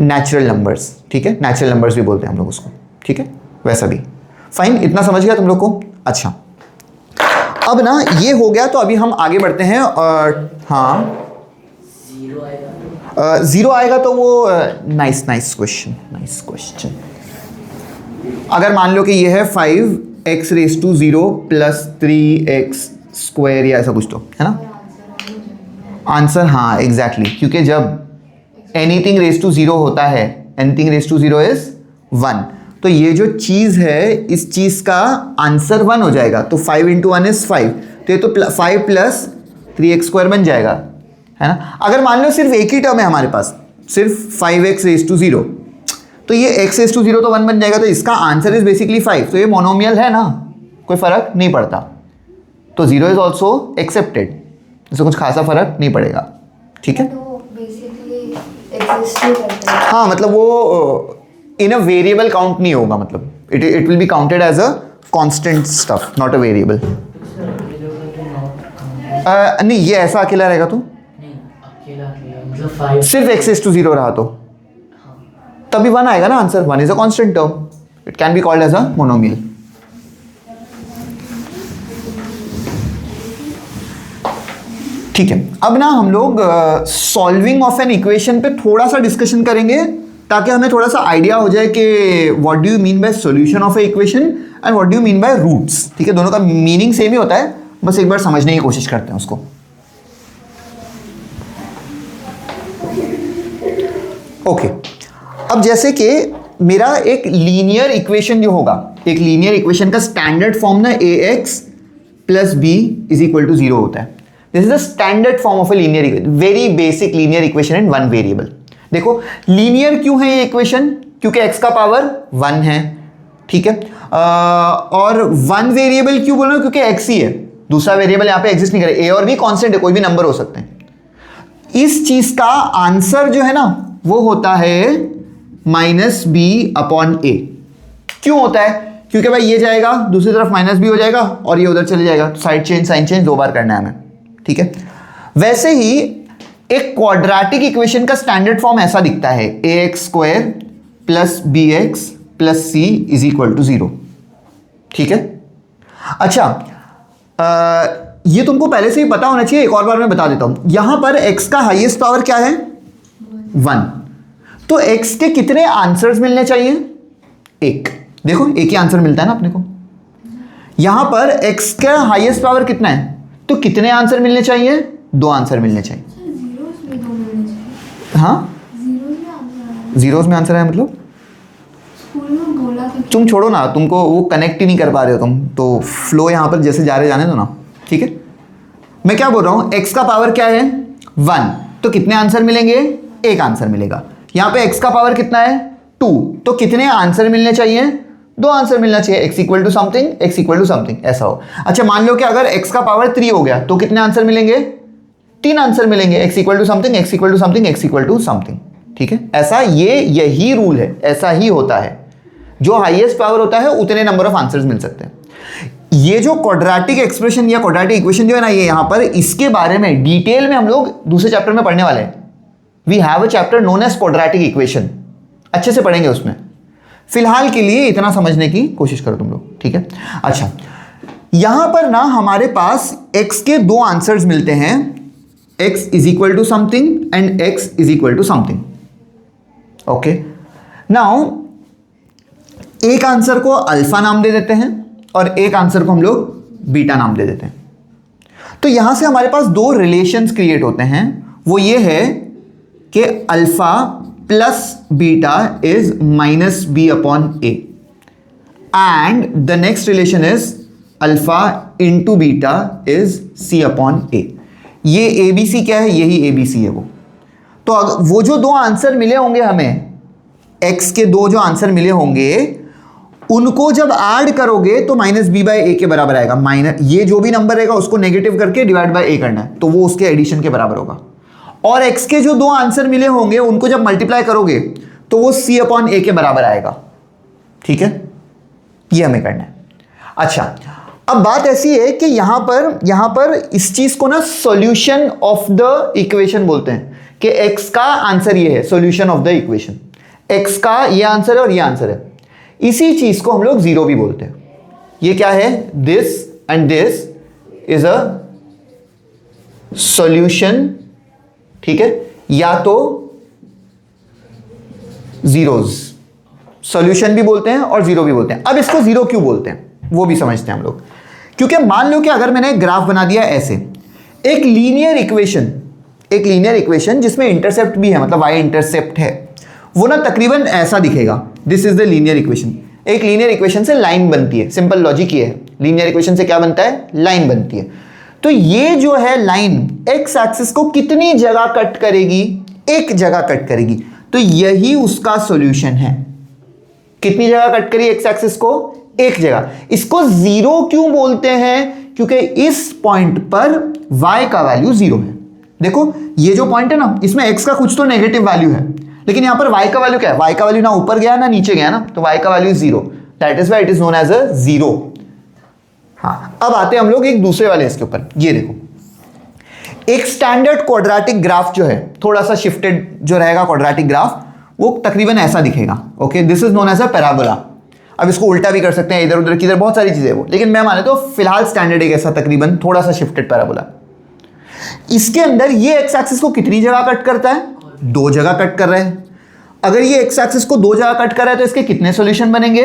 Natural numbers. ठीक है, नेचुरल नंबर्स भी बोलते हैं हम लोग उसको। ठीक है, वैसा भी फाइन। इतना समझ गया तुम लोग को? अच्छा, अब ना ये हो गया, तो अभी हम आगे बढ़ते हैं। हाँ, 0 आएगा तो वो नाइस क्वेश्चन। अगर मान लो कि ये है 5x raise to 0 plus 3x square या ऐसा कुछ, तो है ना आंसर? हाँ एग्जैक्टली, क्योंकि जब एनीथिंग रेज टू 0 होता है, एनीथिंग रेज टू 0 इज 1, तो ये जो चीज है, इस चीज का आंसर 1 हो जाएगा। तो 5 × 1 इज 5, तो ये तो 5 प्लस 3x स्क्वायर बन जाएगा, है ना। अगर मान लो सिर्फ एक ही टर्म है हमारे पास, सिर्फ 5x रेज टू 0, तो ये x रेज टू 0 तो 1 बन जाएगा, तो इसका आंसर इज बेसिकली 5। तो ये मोनोमियल है ना, कोई फर्क नहीं पड़ता। तो 0 इज ऑल्सो एक्सेप्टेड, इससे कुछ खासा फर्क नहीं पड़ेगा। ठीक है, हाँ, मतलब वो इन अ वेरिएबल काउंट नहीं होगा, मतलब it will be counted as a constant stuff, not a variable. नहीं, ये ऐसा अकेला रहेगा तो नहीं, अकेला मतलब 5 सिर्फ x रेज टू 0 रहा तो तभी 1 आएगा ना answer. 1 is a constant term, it can be called as a monomial. ठीक है, अब ना हम लोग सॉल्विंग ऑफ एन इक्वेशन पे थोड़ा सा डिस्कशन करेंगे, ताकि हमें थोड़ा सा आइडिया हो जाए कि what do you mean by solution of a equation and what do you mean by roots. ठीक है, दोनों का मीनिंग सेम ही होता है, बस एक बार समझने की कोशिश करते हैं उसको। ओके, अब जैसे कि मेरा एक लीनियर इक्वेशन जो होगा, एक लीनियर इक्वेशन का स्टैंडर्ड फॉर्म ना ax plus b is equal to 0 होता है। This is the standard form of a linear equation, very basic linear equation in one variable. देखो लीनियर क्यों है ये इक्वेशन, क्योंकि x का पावर 1 है, ठीक है। और वन वेरिएबल क्यों बोल रहा हूं, क्योंकि x ही है, दूसरा वेरिएबल यहां पे एग्जिस्ट नहीं करे। a और b कांस्टेंट है, कोई भी नंबर हो सकते हैं। इस चीज का आंसर जो है ना वो होता है -b/a। क्यों होता है, क्योंकि भाई ये जाएगा दूसरी तरफ -b हो जाएगा और ये उधर चले जाएगा, साइड चेंज साइन चेंज 2 बार करना है हमें, ठीक है। वैसे ही एक क्वाड्रेटिक इक्वेशन का स्टैंडर्ड फॉर्म ऐसा दिखता है, ax² + bx + c = 0, ठीक है। अच्छा ये तुमको पहले से ही पता होना चाहिए, एक और बार मैं बता देता हूं। यहां पर x का हाईएस्ट पावर क्या है, 1, तो x के कितने आंसर्स मिलने चाहिए, 1। देखो एक ही आंसर मिलता है ना अपने को। यहां पर x का हाईएस्ट पावर कितना है, तो कितने आंसर मिलने चाहिए, 2 आंसर मिलने चाहिए। जीरोस में 2 मिलने चाहिए। हाँ जीरोस में आंसर आया। जीरोस में आंसर है, मतलब स्कूल में बोला था। तुम छोड़ो ना, तुमको वो कनेक्ट ही नहीं कर पा रहे हो तुम, तो फ्लो यहां पर जैसे जा रहे जाने दो ना, ठीक है। मैं क्या बोल रहा हूं, x का पावर क्या है, 1, तो कितने आंसर मिलेंगे, 1 आंसर मिलेगा। यहां पे x का पावर कितना है, 2, तो कितने आंसर मिलने चाहिए, 2 आंसर मिलना चाहिए। x = समथिंग, x = समथिंग, ऐसा हो। अच्छा मान लो कि अगर x का पावर 3 हो गया तो कितने आंसर मिलेंगे, 3 आंसर मिलेंगे। x = something, x = something, x = something, ठीक है। ऐसा यही रूल है, ऐसा ही होता है। जो हाईएस्ट पावर होता है उतने नंबर ऑफ आंसर्स मिल सकते हैं। ये जो क्वाड्रेटिक एक्सप्रेशन या क्वाड्रेटिक इक्वेशन जो है ना, ये यहां पर इसके बारे में डिटेल में हम लोग दूसरे चैप्टर में पढ़ने वाले हैं। We have a chapter known as quadratic equation, अच्छे से पढ़ेंगे उसमें। फिलहाल के लिए इतना समझने की कोशिश करो तुम लोग, ठीक है। अच्छा यहां पर ना हमारे पास x के 2 आंसर्स मिलते हैं, x = something and x = something, okay. Now एक आंसर को अल्फा नाम दे देते हैं और एक आंसर को हम लोग बीटा नाम दे देते हैं। तो यहां से हमारे पास 2 रिलेशंस क्रिएट होते हैं, वो ये है कि alpha + beta is -b/a and the next relation is alpha × beta is c/a। ये ABC क्या है, यही ABC है वो। तो वो जो 2 आंसर मिले होंगे हमें, x के 2 जो आंसर मिले होंगे उनको जब ऐड करोगे तो -b/a के बराबर आएगा। ये जो भी नंबर रहेगा उसको नेगेटिव करके डिवाइड बाय a करना है, तो वो उसके एडिशन के बराबर होगा। और x के जो 2 आंसर मिले होंगे उनको जब मल्टीप्लाई करोगे तो वो c/a के बराबर आएगा, ठीक है। ये हमें करना है। अच्छा अब बात ऐसी है कि यहां पर इस चीज को ना सॉल्यूशन ऑफ द इक्वेशन बोलते हैं, कि x का आंसर ये है, solution of the equation. x का ये आंसर है और ये आंसर है, इसी चीज को हम लोग 0 भी बोलते हैं। ये क्या है, this and this is a solution, ठीक है, या तो जीरोज, सॉल्यूशन भी बोलते हैं और 0 भी बोलते हैं। अब इसको 0 क्यों बोलते हैं वो भी समझते हैं हम लोग। क्योंकि मान लो कि अगर मैंने ग्राफ बना दिया ऐसे, एक लीनियर इक्वेशन जिसमें इंटरसेप्ट भी है, मतलब y इंटरसेप्ट है, वो ना तकरीबन ऐसा दिखेगा। This is the linear equation. एक लीनियर इक्वेशन से लाइन बनती है, सिंपल लॉजिक ये है, लीनियर इक्वेशन से क्या बनता है, लाइन बनती है। तो ये जो है लाइन एक्स एक्सिस को कितनी जगह कट करेगी, एक जगह कट करेगी, तो यही उसका सॉल्यूशन है। कितनी जगह कट करी एक्स एक्सिस को, एक जगह। इसको 0 क्यों बोलते हैं, क्योंकि इस पॉइंट पर y का वैल्यू 0 है। देखो ये जो पॉइंट है ना, इसमें x का कुछ तो नेगेटिव वैल्यू है, लेकिन यहां पर y का वैल्यू क्या है, y का वैल्यू ना ऊपर गया ना नीचे गया ना, तो y का value 0, that is why it is known as a 0। हाँ अब आते हैं हम लोग एक दूसरे वाले इसके ऊपर। ये देखो एक स्टैंडर्ड क्वाड्रेटिक ग्राफ जो है, थोड़ा सा शिफ्टेड जो रहेगा क्वाड्रेटिक ग्राफ, वो तकरीबन ऐसा दिखेगा। Okay, this is known as a parabola. अब इसको उल्टा भी कर सकते हैं, इधर उधर किधर बहुत सारी चीजें वो, लेकिन मैं माने तो फिलहाल स्टैंडर्ड एक ऐसा तकरीबन थोड़ा सा शिफ्टेड पैराबोला। इसके अंदर ये एक्स एक्सिस को कितनी जगह कट करता है, 2 जगह कट कर रहा है। अगर ये एक्स एक्सिस को 2 जगह कट कर रहा है तो इसके कितने सॉल्यूशन बनेंगे,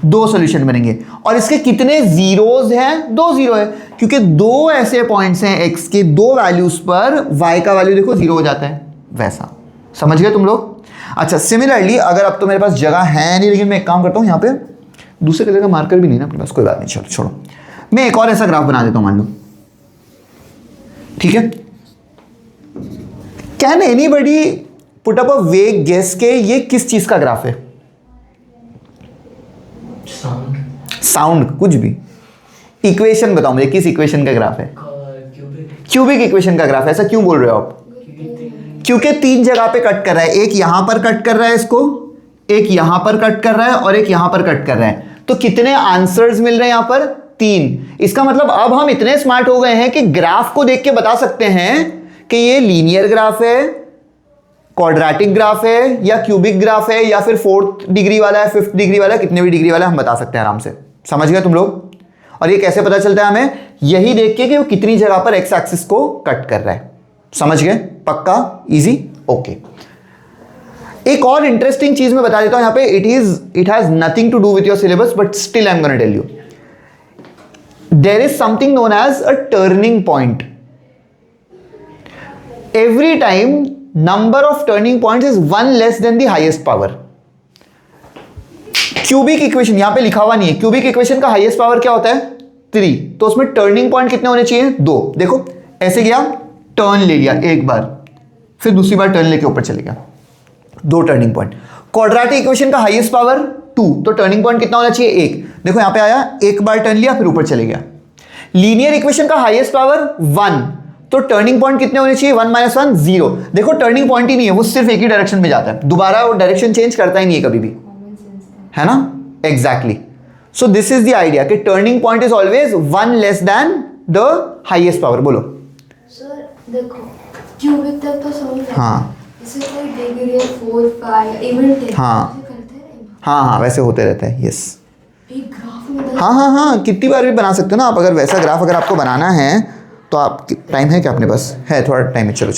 2 सॉल्यूशन बनेंगे। और इसके कितने जीरोज हैं, 2 जीरो है, क्योंकि 2 ऐसे पॉइंट्स हैं एक्स के 2 वैल्यूज पर वाई का वैल्यू देखो 0 हो जाता है। वैसा समझ गए तुम लोग। अच्छा सिमिलरली अगर अब तो मेरे पास जगह है नहीं, लेकिन मैं एक काम करता हूं, यहाँ पे दूसरे कलर का मार्कर भी नहीं ना अपने पास, कोई बात नहीं, चलो छोड़ो, मैं एक और ऐसा ग्राफ बना देता हूं। मान लो ठीक है, कैन एनीबडी पुट अप अ वेग गेस के ये किस चीज का ग्राफ है? साउंड, कुछ भी इक्वेशन बताओ मुझे, किस इक्वेशन का ग्राफ है? क्यूबिक इक्वेशन का ग्राफ है। ऐसा क्यों बोल रहे हो आप? क्योंकि 3 जगह पे कट कर रहा है, एक यहां पर कट कर रहा है इसको, एक यहां पर कट कर रहा है और एक यहां पर कट कर रहा है। तो कितने आंसर्स मिल रहे हैं यहां पर? 3। इसका मतलब अब हम इतने स्मार्ट हो गए हैं कि ग्राफ को देख के बता सकते हैं कि ये लीनियर ग्राफ है, क्वाड्रेटिक ग्राफ है, या क्यूबिक ग्राफ है, या फिर 4th डिग्री वाला है, 5th डिग्री वाला है, कितने भी डिग्री वाला है हम बता सकते हैं आराम से। समझ गए तुम लोग? और ये कैसे पता चलता है हमें? यही देख के कि वो कितनी जगह पर एक्स एक्सिस को कट कर रहा है। समझ गए? पक्का? इजी? ओके। एक और इंटरेस्टिंग चीज मैं बता देता हूं यहां पे, it has nothing to do with your syllabus but still I am gonna tell you. There is something known as a turning point. Every time number of turning points is 1 less than the highest power. Cubic equation यहां पे लिखा हुआ नहीं है, cubic equation का highest power क्या होता है? 3। तो उसमें टर्निंग पॉइंट कितने होने चाहिए? 2। देखो ऐसे गया, टर्न ले लिया एक बार, फिर दूसरी बार टर्न लेके ऊपर चले गया, 2 टर्निंग पॉइंट। क्वाड्रेटिक इक्वेशन का हाईएस्ट पावर 2, तो टर्निंग पॉइंट कितना होना चाहिए? 1। देखो यहां पे आया, एक बार टर्न लिया फिर ऊपर चले गया। लीनियर इक्वेशन का हाईएस्ट पावर 1, तो टर्निंग पॉइंट कितने होने चाहिए? 1 - 1 0। देखो टर्निंग पॉइंट ही नहीं है, वो सिर्फ एक ही डायरेक्शन में जाता है, दोबारा वो डायरेक्शन चेंज करता ही नहीं है कभी भी, है ना? Exactly. So this is the idea कि turning point is always 1 less than the highest power. बोलो सर देखो क्यूबिक तक तो समझ रहे हैं। हाँ इसे कोई डिग्री 4, 5 इवन 10 हाँ। करते हैं। हाँ वैसे होते रहता है। यस, एक ग्राफ में हाँ, कितनी बार भी बना सकते हो ना आप। अगर वैसा ग्राफ अगर आपको बनाना है तो आप, टाइम है क्या अपने पास? है, थोड़ा टाइम है। चलो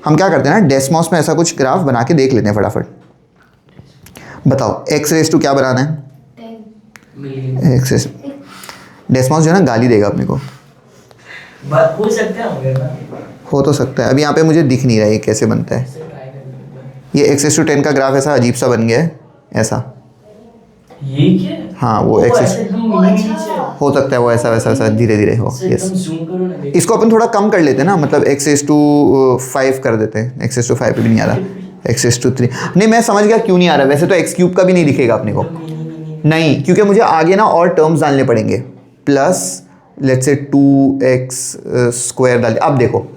हम क्या करते हैं ना, डेस्मॉस में ऐसा कुछ ग्राफ बना के देख लेते हैं फटाफट। बताओ एक्स रेस टू क्या बनाना है? 10 एक्स रेस, डेस्मॉस जो है ना गाली देगा अपने को। बात पूछ सकते हैं ना? हो तो सकता है, अभी यहाँ पे मुझे दिख नहीं रहा है ये कैसे बनता है। ये x/10 का ग्राफ ऐसा अजीब सा बन गया है, ऐसा। ये क्या? हाँ वो x हो सकता है, वो ऐसा वैसा धीरे धीरे हो। यस, इसको अपन थोड़ा कम कर लेते हैं ना, मतलब x/5 कर देते हैं। x/5 पे भी नहीं आ रहा, x/3 नहीं, मैं समझ गया क्यों नहीं आ रहा। वैसे तो x³ का भी नहीं दिखेगा अपने को, नहीं, क्योंकि मुझे आगे ना और टर्म्स डालने पड़ेंगे, प्लस लेट्स से 2x² डाल। अब देखो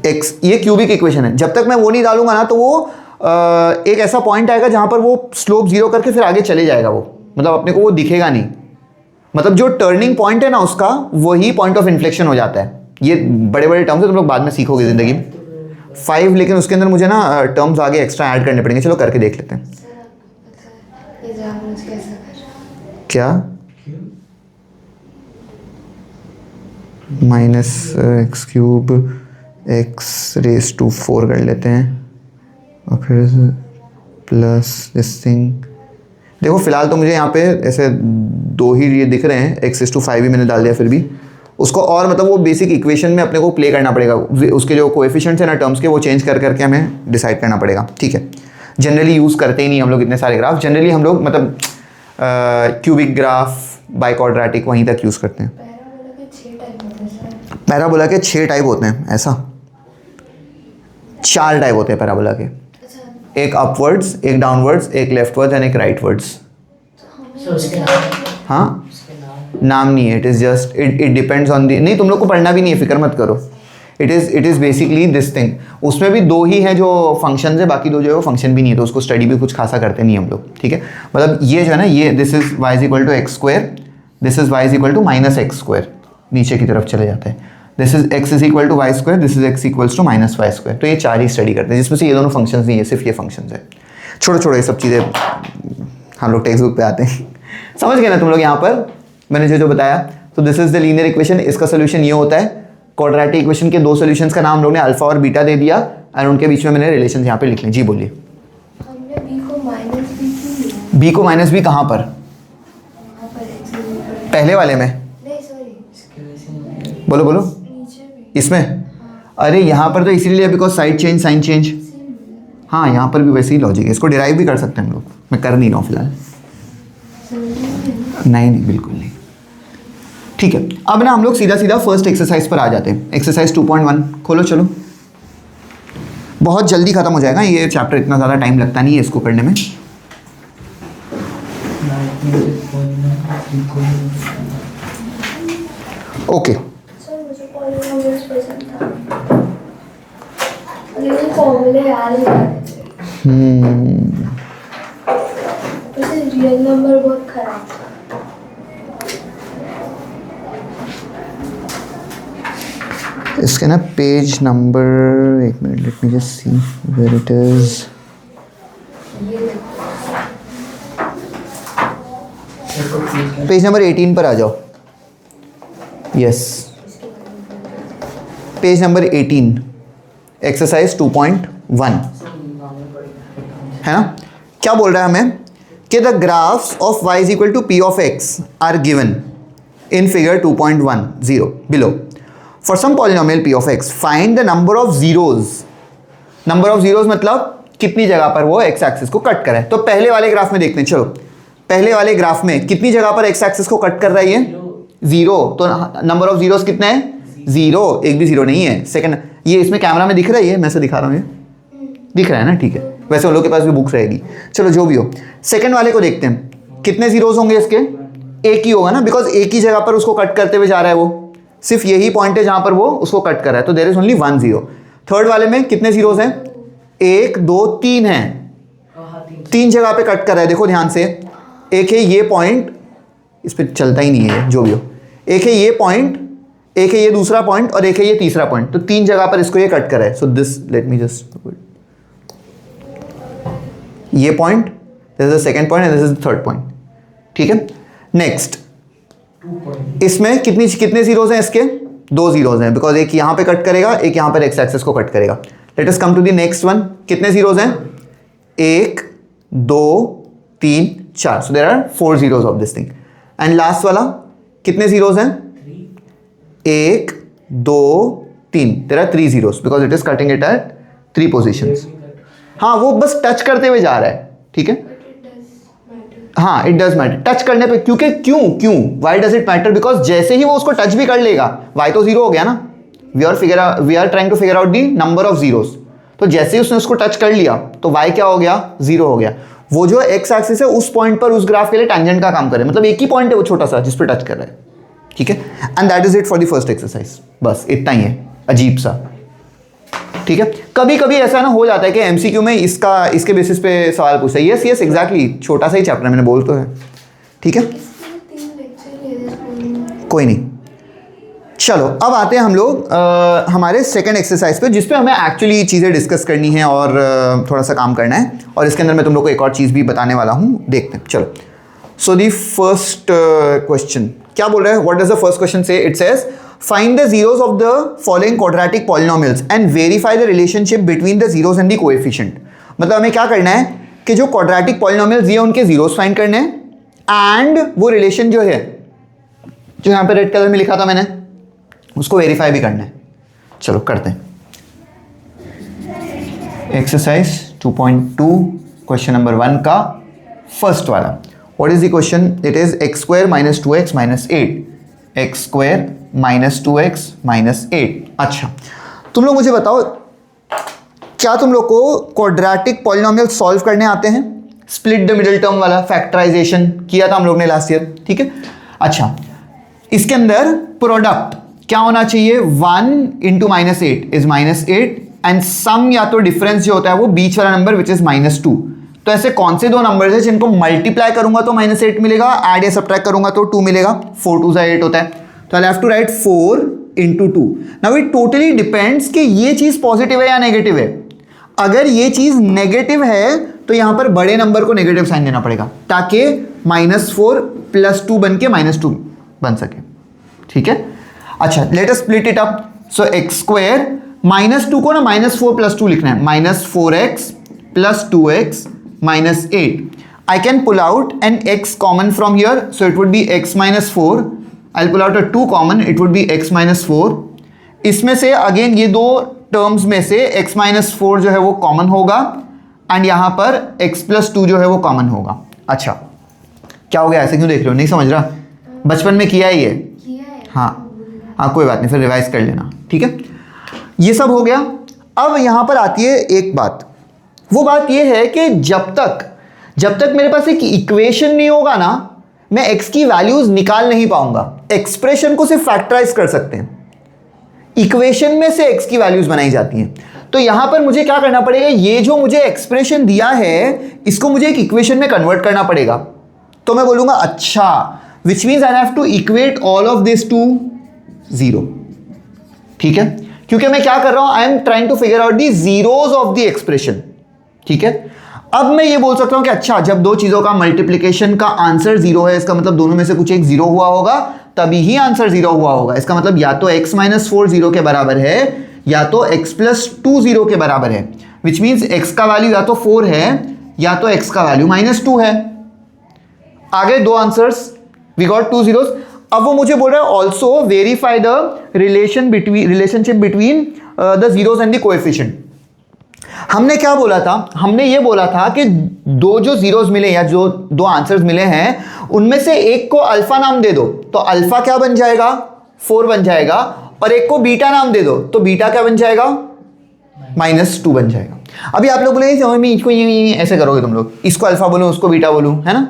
x, ये क्यूबिक इक्वेशन है, जब तक मैं वो नहीं डालूंगा ना तो वो एक ऐसा पॉइंट आएगा जहां पर वो स्लोप 0 करके फिर आगे चले जाएगा, वो मतलब अपने को वो दिखेगा नहीं। मतलब जो टर्निंग पॉइंट है ना उसका, वही पॉइंट ऑफ इन्फ्लेक्शन हो जाता है। ये बड़े बड़े टर्म्स है, तुम लोग बाद में सीखोगे जिंदगी में। 5, लेकिन उसके अंदर मुझे ना टर्म्स आगे एक्स्ट्रा ऐड करने पड़ेंगे। चलो करके देख लेते हैं। ये जानबूझ के ऐसा कर रहा है। क्या? -x³ x⁻⁴ कर लेते हैं और फिर प्लस दिस थिंग। देखो फिलहाल तो मुझे यहाँ पे ऐसे 2 ही ये दिख रहे हैं, x/5 भी मैंने डाल दिया फिर भी उसको, और मतलब वो बेसिक इक्वेशन में अपने को प्ले करना पड़ेगा। उसके जो कोएफिशिएंट्स हैं ना टर्म्स के, वो चेंज कर करके हमें डिसाइड करना पड़ेगा। ठीक है, जनरली यूज़ करते ही नहीं हम लोग इतने सारे ग्राफ। जनरली हम लोग मतलब क्यूबिक ग्राफ, बाइक्वाड्रेटिक, वहीं तक यूज़ करते हैं। पैराबोला के 6 टाइप होते हैं, ऐसा 4 टाइप होते हैं पैराबोला के। एक अपवर्ड्स, एक डाउनवर्ड्स, एक लेफ्टवर्ड्स एंड एक राइटवर्ड्स। हाँ, नाम नहीं है, it is just it depends on the. नहीं, तुम लोग को पढ़ना भी नहीं है, फिक्र मत करो। It is basically this thing. उसमें भी 2 ही हैं जो फंक्शन है, बाकी 2 जो है वो फंक्शन भी नहीं है, तो उसको स्टडी भी कुछ खासा करते नहीं हम लोग। ठीक है, मतलब ये जो है ना, ये this is y = x², this is y = -x², नीचे की तरफ चले जाते हैं। This is x = y², this is x = -y²। तो ये 4 ही स्टडी करते हैं, जिसमें से ये दोनों फंक्शंस नहीं है, सिर्फ ये फंक्शंस है। छोड़ो ये सब चीज़ें हम लोग टेक्स्ट बुक पे आते हैं। समझ गए ना तुम लोग? यहाँ पर मैंने जो बताया, तो this is the linear equation. इसका सोल्यूशन ये होता है। क्वाड्रेटिक इक्वेशन के 2 सॉल्यूशंस का नाम हम लोग ने अल्फा और बीटा दे दिया, और उनके बीच में मैंने रिलेशन यहाँ पे लिख ली। जी बोलिए। हमने b को -b क्यों लिया? b को -b कहाँ पर? वहाँ पर x पहले वाले में? नहीं सॉरी, बोलो नीचे भी इसमें। अरे यहाँ पर तो इसीलिए because side change, sign change. हाँ, यहाँ पर भी वैसे ही लॉजिक है, इसको डिराइव भी कर सकते हैं हम लोग। मैं कर नहीं रहा हूँ फिलहाल। नहीं बिल्कुल नहीं। ठीक है, अब ना हम लोग सीधा सीधा फर्स्ट एक्सरसाइज पर आ जाते हैं। एक्सरसाइज 2.1 खोलो, चलो बहुत जल्दी खत्म हो जाएगा ये चैप्टर, इतना ज़्यादा टाइम लगता नहीं है इसको करने में। ओके सर मुझे पॉलिनोमियल्स पसंद था, लेकिन फॉर्मूले याद नहीं आ रहे थे। वैसे रियल नंबर बहुत खराब था। इसके ना पेज नंबर, एक minute, let me just see where it is. Page number 18 पर आ जाओ। यस, पेज नंबर 18, एक्सरसाइज 2.1 है ना। क्या बोल रहा है हमें कि the graphs of y is equal to p of x are given in figure 2.10 below. For some polynomial p of x find the number of zeros. Number of zeros मतलब कितनी जगह पर वो x एक्सिस को cut करे। तो पहले वाले ग्राफ में देखते हैं, चलो पहले वाले ग्राफ में कितनी जगह पर x एक्सिस को कट कर रहा है ये 0। तो नंबर ऑफ जीरोज कितने हैं 0, एक भी 0 नहीं है। सेकंड, ये इसमें कैमरा में दिख रहा है, ये मैं से दिखा रहा हूँ, ये दिख रहा है ना, ठीक है। वैसे उन लोग के पास भी बुक्स रहेगी, चलो जो भी हो। सेकंड वाले को देखते हैं, कितने जीरोज होंगे इसके, एक ही होगा ना, बिकॉज एक ही जगह पर उसको कट करते हुए जा रहा है, वो सिर्फ यही पॉइंट है जहां पर वो उसको कट कर रहा है, तो देयर इज ओनली 1 0। थर्ड वाले में कितने जीरोज हैं, 1 2 3 हैं, 3 जगह पे कट कर रहा है, देखो ध्यान से। एक है ये पॉइंट, इस पर चलता ही नहीं है, जो भी हो। एक है ये पॉइंट, एक है ये दूसरा पॉइंट, और एक है ये तीसरा पॉइंट, तो 3 जगह पर इसको ये कट कर रहा है। So this, let me just, ये point, this is the second point and this is the third point, ठीक है। नेक्स्ट, इसमें कितने जीरोज हैं इसके, 2 जीरोज हैं, बिकॉज एक यहां पे कट करेगा, एक यहां पर एक्स एक्सिस को कट करेगा। Let us come to the next one, कितने जीरोज हैं, 1 2 3 4, so there are 4 zeros of this thing. And last वाला कितने जीरोज हैं, 1 2 3, there are 3 zeros because it is cutting it at 3 positions. हाँ, वो बस टच करते हुए जा रहा है, ठीक है। हाँ, इट डज मैटर टच करने पे, क्योंकि क्यों why does it matter, because जैसे ही वो उसको टच भी कर लेगा, वाई तो 0 हो गया ना। We are trying to figure out the number of zeros. तो जैसे ही उसने उसको टच कर लिया तो वाई क्या हो गया, 0 हो गया। वो जो एक्स एक्सिस है उस पॉइंट पर उस ग्राफ के लिए टैंजेंट का काम करे, मतलब एक ही पॉइंट है वो छोटा सा जिस पर टच कर रहा है, ठीक है। And that is it for the first exercise, बस इतना ही है, अजीब सा, ठीक है। कभी कभी ऐसा ना हो जाता है कि एमसीक्यू में इसके बेसिस पे सवाल पूछा है। यस एग्जैक्टली, छोटा सा ही चैप्टर मैंने बोल तो है, ठीक है, कोई नहीं। चलो अब आते हैं हम लोग हमारे सेकंड एक्सरसाइज पे, जिस पे हमें एक्चुअली चीज़ें डिस्कस करनी है और थोड़ा सा काम करना है, और इसके अंदर मैं तुम लोग को एक और चीज़ भी बताने वाला हूँ, देखते हैं। चलो, सो दी फर्स्ट क्वेश्चन क्या बोल रहा है, what does the first question say, it says find the zeros of the following quadratic polynomials and verify the relationship between the zeros and the coefficient। मतलब हमें क्या करना है कि जो quadratic polynomials ये उनके zeros फाइंड करने हैं, एंड वो रिलेशन जो है, जो यहाँ पे रेड कलर में लिखा था मैंने, उसको वेरीफाई भी करना है। चलो करते हैं। एक्सरसाइज 2.2 क्वेश्चन नंबर 1 का फर्स्ट वाला, what is the question, it is x² - 2x - 8, x² - 2x - 8। अच्छा, तुम लोग मुझे बताओ, क्या तुम लोग को क्वाड्रेटिक पॉलिनोमियल सॉल्व करने आते हैं, स्प्लिट द मिडिल टर्म वाला फैक्टराइजेशन किया था हम लोग ने लास्ट ईयर, ठीक है। अच्छा, इसके अंदर प्रोडक्ट क्या होना चाहिए, 1 × -8 इज -8, एंड सम या तो डिफरेंस जो होता है वो बीच वाला नंबर विच इज -2। तो ऐसे कौन से दो नंबर्स है जिनको मल्टीप्लाई करूंगा तो -8 मिलेगा, ऐड या सब्ट्रैक्ट करूंगा तो 2 मिलेगा। 4 2 8 होता है, तो I have to write 4 × 2। Now it totally depends कि ये चीज पॉजिटिव है या नेगेटिव है। अगर ये चीज नेगेटिव है तो यहां पर बड़े नंबर को नेगेटिव साइन देना पड़ेगा, ताकि -4 + 2 बन के -2 बन सके, ठीक है। अच्छा, let us split it up. So x² -2 को ना -4 + 2 लिखना है, -4x + 2x - 8। I can pull out an x common from here, so it would be x - 4. I'll pull out a 2 common, it would be x - 4. इसमें से again ये दो terms में से x - 4 जो है वो कॉमन होगा, एंड यहां पर x + 2 जो है वो कॉमन होगा। अच्छा, क्या हो गया, ऐसे क्यों देख रहे हो, नहीं समझ रहा, बचपन में किया ही है, हाँ कोई बात नहीं, फिर रिवाइज कर लेना, ठीक है। ये सब हो गया। अब यहाँ पर आती है एक बात, वो बात ये है कि जब तक मेरे पास एक इक्वेशन नहीं होगा ना, मैं x की वैल्यूज निकाल नहीं पाऊंगा। एक्सप्रेशन को सिर्फ फैक्टराइज कर सकते हैं, इक्वेशन में से x की वैल्यूज बनाई जाती हैं। तो यहां पर मुझे क्या करना पड़ेगा, ये जो मुझे एक्सप्रेशन दिया है इसको मुझे एक इक्वेशन में कन्वर्ट करना पड़ेगा। तो मैं बोलूंगा अच्छा, which means I have to equate all of this to 0, ठीक है, क्योंकि मैं क्या कर रहा हूं, I am trying to figure out the zeros of the expression, ठीक है। अब मैं ये बोल सकता हूं कि अच्छा, जब दो चीजों का मल्टीप्लिकेशन का आंसर 0 है, इसका मतलब दोनों में से कुछ एक 0 हुआ होगा, तभी ही आंसर 0 हुआ होगा। इसका मतलब या तो x - 4 0 के बराबर है, या तो x + 2 0 के बराबर है, विच मीन्स x का वैल्यू या तो 4 है या तो x का वैल्यू -2 है। आगे दो आंसर्स, वी गॉट 2 zeros। अब वो मुझे बोल रहा है also verify the relationship between the zeros and the coefficient. हमने क्या बोला था, हमने ये बोला था कि दो जो जीरोस मिले या जो दो आंसर्स मिले हैं उनमें से एक को अल्फा नाम दे दो तो अल्फा क्या बन जाएगा, 4 बन जाएगा, और एक को बीटा नाम दे दो तो बीटा क्या बन जाएगा, -2 बन जाएगा। अभी आप लोग बोलेंगे समझ में, इसको ये ऐसे करोगे तुम लोग, इसको अल्फा बोलूं उसको बीटा बोलूं, है ना,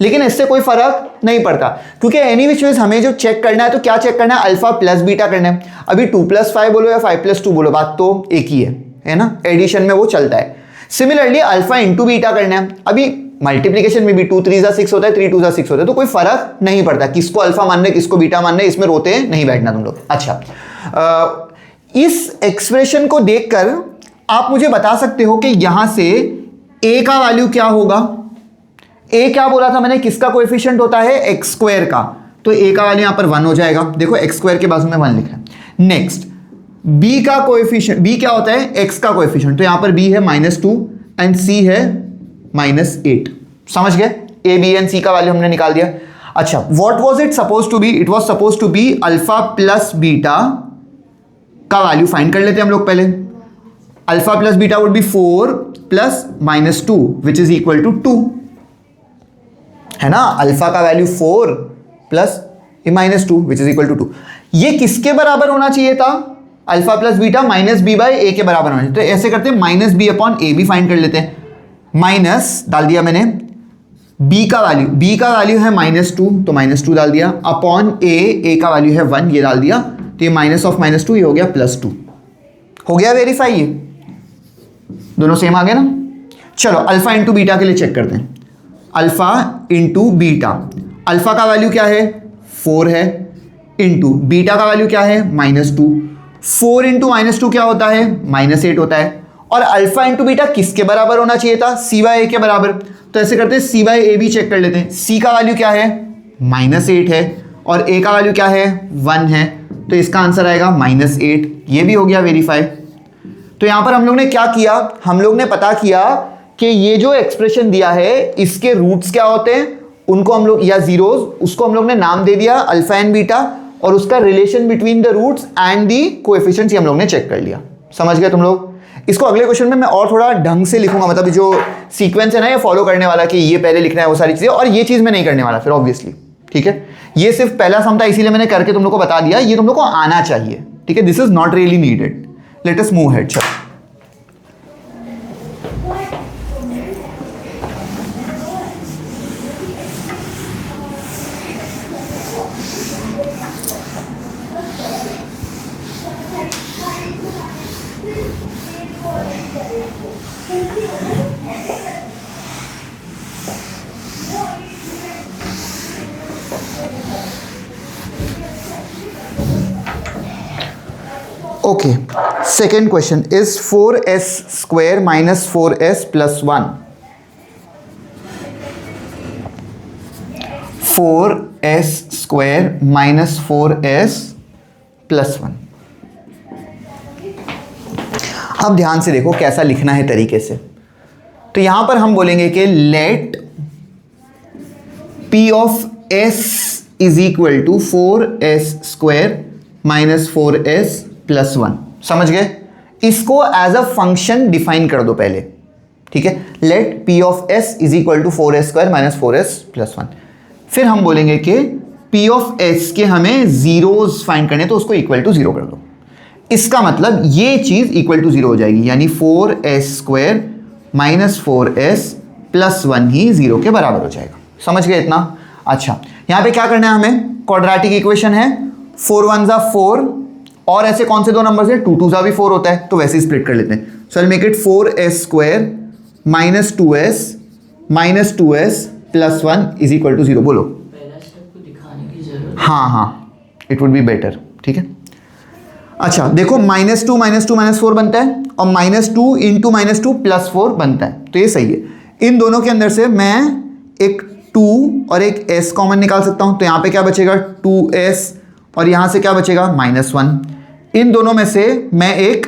लेकिन इससे कोई फर्क नहीं पड़ता, क्योंकि एनी विच वेज हमें जो चेक करना है तो क्या चेक करना है, अल्फा प्लस बीटा करना है। अभी 2 + 5 बोलो या 5 + 2 बोलो, बात तो एक ही है ना, एडिशन में वो चलता है। सिमिलरली अल्फा इंटू बीटा करना है, अभी मल्टीप्लिकेशन में भी 2 3 = 6 होता है, 3 2 = 6 होता है, तो कोई फर्क नहीं पड़ता किसको अल्फा मानना है किसको बीटा मानना है, इसमें रोते नहीं बैठना तुम लोग। अच्छा, इस एक्सप्रेशन को देखकर आप मुझे बता सकते हो कि यहां से a का वैल्यू क्या होगा। a क्या बोला था मैंने, किसका कोएफिशिएंट होता है, x² का, तो a का वैल्यू यहां पर 1 हो जाएगा, देखो x² के बाजू में 1 लिखा है। नेक्स्ट b का कोएफिशिएंट, b क्या होता है, x का कोएफिशिएंट, तो यहां पर b है -2 एंड c है -8। समझ गए, a b एंड c का वैल्यू हमने निकाल दिया। अच्छा, what was it suppose to be, it was suppose to be alpha plus beta का वैल्यू फाइंड कर लेते हैं हम लोग पहले। Alpha plus beta would be 4 plus -2 which is equal to 2, है ना, अल्फा का value 4 plus -2 which is equal to 2। ये किसके बराबर होना चाहिए था, अल्फा प्लस बीटा -b/a के बराबर होना चाहिए। तो ऐसे करते हैं, -b/a भी फाइंड कर लेते हैं, माइनस डाल दिया मैंने, b का वैल्यू है -2 तो -2 डाल दिया, अपॉन a का वैल्यू है 1 ये डाल दिया, तो ये -2 ये हो गया +2, हो गया वेरीफाई, ये दोनों सेम आ गया ना। चलो अल्फा इंटू बीटा के लिए चेक करते हैं, अल्फा इंटू बीटा, अल्फा का वैल्यू क्या है 4 है, इंटू बीटा का वैल्यू क्या है -2, 4 इंटू -2 क्या होता है, -8 होता है। और अल्फा इंटू बीटा किसके बराबर होना चाहिए था, c/a के बराबर, तो ऐसे करते हैं c/a भी चेक कर लेते हैं। c का वैल्यू क्या है, -8 है, और a का वैल्यू क्या है 1 है, तो इसका आंसर आएगा -8, ये भी हो गया वेरीफाई। तो यहां पर हम लोग ने क्या किया, हम लोग ने पता किया कि ये जो एक्सप्रेशन दिया है इसके रूट्स क्या होते हैं, उनको हम लोग, या जीरोस, उसको हम लोग ने नाम दे दिया अल्फा एंड बीटा, और उसका relation between the roots and the coefficients हम लोग ने चेक कर लिया। समझ गए तुम लोग। इसको अगले क्वेश्चन में मैं और थोड़ा ढंग से लिखूंगा, मतलब जो सीक्वेंस है ना ये फॉलो करने वाला, कि ये पहले लिखना है वो सारी चीजें, और ये चीज मैं नहीं करने वाला फिर ऑब्वियसली, ठीक है। ये सिर्फ पहला सम था इसीलिए मैंने करके तुम लोग को बता दिया, ये तुम लोग को आना चाहिए, ठीक है। This is not really needed, let us move ahead. चलो okay, second question is 4s² - 4s + 1, 4s² - 4s + 1। अब ध्यान से देखो कैसा लिखना है तरीके से। तो यहां पर हम बोलेंगे कि let p of s is equal to 4s² - 4s + 1। समझ गए, इसको एज अ फंक्शन डिफाइन कर दो पहले, ठीक है। Let p of s is equal to 4s² - 4s + 1। फिर हम बोलेंगे कि पी ऑफ एस के हमें जीरोस फाइंड करने, तो उसको इक्वल टू 0 कर दो। इसका मतलब ये चीज इक्वल टू 0 हो जाएगी, यानी 4s² माइनस 4s प्लस 1 ही 0 के बराबर हो जाएगा। समझ गए इतना? अच्छा, यहां पे क्या करना है हमें? क्वाड्रेटिक इक्वेशन है, 4 1 जा 4, और ऐसे कौन से दो नंबर्स है? 2 2 जा भी 4 होता है, तो वैसे ही स्प्लिट कर लेते हैं। So I make it 4s² minus 2s plus 1 is equal to 0। बोलो। पहला स्टेप को दिखाने की जरूरत। हाँ, इट वुड बी बेटर। ठीक है, अच्छा देखो, -2 - 4 बनता है, और -2 इंटू -2 प्लस 4 बनता है, तो ये सही है। इन दोनों के अंदर से मैं एक 2 और एक s कॉमन निकाल सकता हूं, तो यहां पे क्या बचेगा? 2s, और यहां से क्या बचेगा? -1। इन दोनों में से मैं एक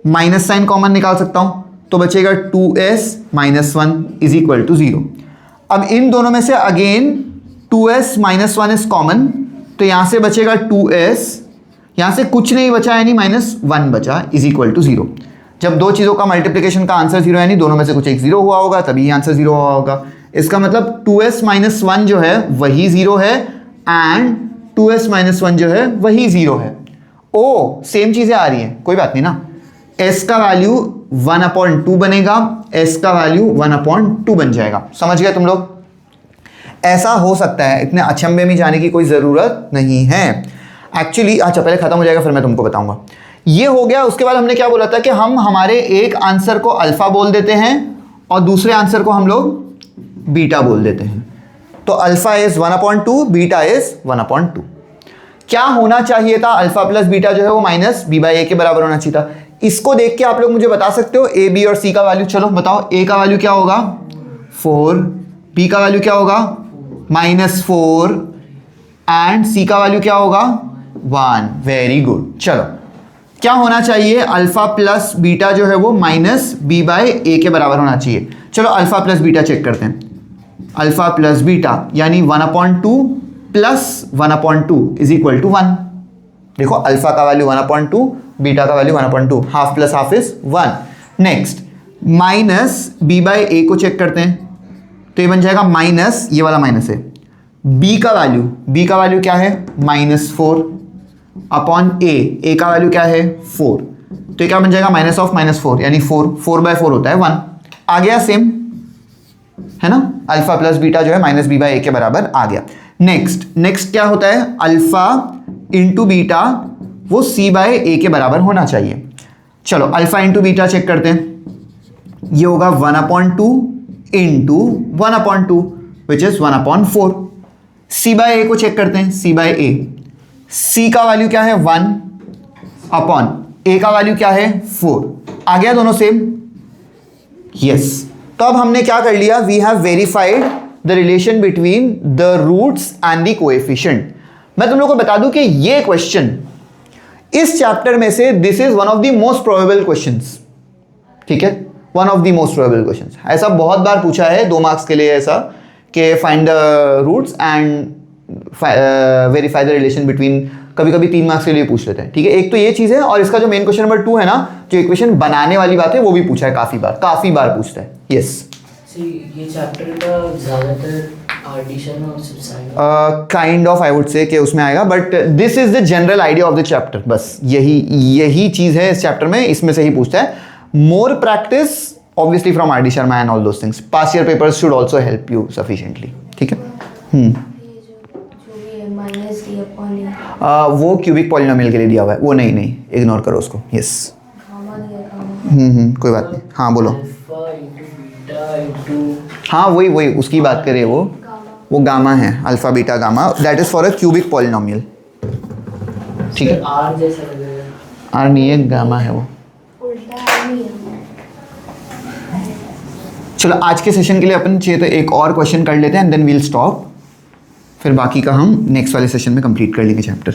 माइनस साइन कॉमन निकाल सकता हूं, तो बचेगा 2s - 1 इज इक्वल टू 0। अब इन दोनों में से अगेन 2s - 1 इज कॉमन, तो यहां से बचेगा 2s, यहां से कुछ नहीं बचा यानी -1 बचा, इज इक्वल टू 0। जब दो चीज़ों का मल्टीप्लिकेशन का आंसर 0 यानी दोनों में से कुछ एक 0 हुआ होगा, तभी आंसर 0 हुआ होगा। इसका मतलब 2s - 1 जो है वही 0 है, एंड 2s - 1 जो है वही 0 है। ओ, सेम चीज़ें आ रही हैं, कोई बात नहीं ना। s का वैल्यू 1/2 बनेगा, s का वैल्यू 1/2 बन जाएगा। समझ गए तुम लोग? ऐसा हो सकता है, इतने अचंभे में जाने की कोई ज़रूरत नहीं है एक्चुअली। अच्छा, पहले ख़त्म हो जाएगा फिर मैं तुमको बताऊंगा। ये हो गया। उसके बाद हमने क्या बोला था कि हम हमारे एक आंसर को अल्फ़ा बोल देते हैं और दूसरे आंसर को हम लोग बीटा बोल देते हैं। तो अल्फ़ा इज़ 1/2, बीटा इज़ 1/2। क्या होना चाहिए था? अल्फ़ा प्लस बीटा जो है वो -b/a के बराबर होना चाहिए था। इसको देख के आप लोग मुझे बता सकते हो a, b और c का वैल्यू। चलो बताओ, a का वैल्यू क्या होगा? 4, b का वैल्यू क्या होगा? -4, एंड c का वैल्यू क्या होगा? 1। Very good. चलो, क्या होना चाहिए? अल्फा प्लस बीटा जो है वो -b/a के बराबर होना चाहिए। चलो अल्फा प्लस बीटा चेक करते हैं। अल्फा प्लस बीटा यानी 1/2 प्लस 1/2 इज इक्वल टू 1। देखो, अल्फा का वैल्यू 1/2, बीटा का value 1/2, half plus half is 1। Next, -b/a को चेक करते हैं, तो ये बन जाएगा माइनस, ये वाला माइनस है, b का वैल्यू क्या है? -4 अपॉन a का वैल्यू क्या है? 4, तो ये क्या बन जाएगा? -4 यानी 4/4 होता है 1। आ गया सेम, है ना? अल्फा प्लस बीटा जो है -b/a के बराबर आ गया। नेक्स्ट क्या होता है? अल्फा इंटू बीटा वो c/a के बराबर होना चाहिए। चलो अल्फा इंटू बीटा चेक करते हैं, ये होगा 1/2 इंटू 1/2 विच इज 1/4। c/a को चेक करते हैं, c/a, c का वैल्यू क्या है? 1 अपॉन a का वैल्यू क्या है? 4। आ गया दोनों सेम? यस। तो अब हमने क्या कर लिया? We have verified the relation between the roots and the coefficient. मैं तुम लोगों को बता दूं कि ये क्वेश्चन इस चैप्टर में से this is one of the most probable questions. ठीक है, one of the most probable questions. ऐसा बहुत बार पूछा है 2 मार्क्स के लिए, ऐसा कि find the roots and verify the relation between. कभी कभी 3 मार्क्स के लिए पूछ लेते हैं। ठीक है, एक तो ये चीज़ है, और इसका जो मेन क्वेश्चन नंबर 2 है ना, जो इक्वेशन बनाने वाली बात है, वो भी पूछा है काफ़ी बार पूछता है। यस, ये चैप्टर का ज़्यादातर आर्टिशन और subside kind of I would say कि उसमें आएगा, but this is the general idea of the chapter. बस यही चीज़ है इस चैप्टर में, इसमें से ही पूछता है। More practice obviously from R D Sharma and all those things. Pass year papers should also help you sufficiently. ठीक है, वो क्यूबिक पॉलिनोमियल के लिए दिया हुआ है, वो नहीं इग्नोर करो उसको। यस, कोई बात नहीं। हाँ बोलो। अल्फा इंटू बीटा इंटू, हाँ वही उसकी बात करें, वो गामा है, alpha beta gamma, that is for a cubic polynomial. ठीक है, आर जैसा लगेगा। आर नहीं है, गामा है वो। चलो आज के सेशन के लिए अपन चाहिए तो एक और क्वेश्चन कर लेते हैं एंड देन वील स्टॉप। फिर बाकी का हम नेक्स्ट वाले सेशन में कंप्लीट कर लेंगे चैप्टर।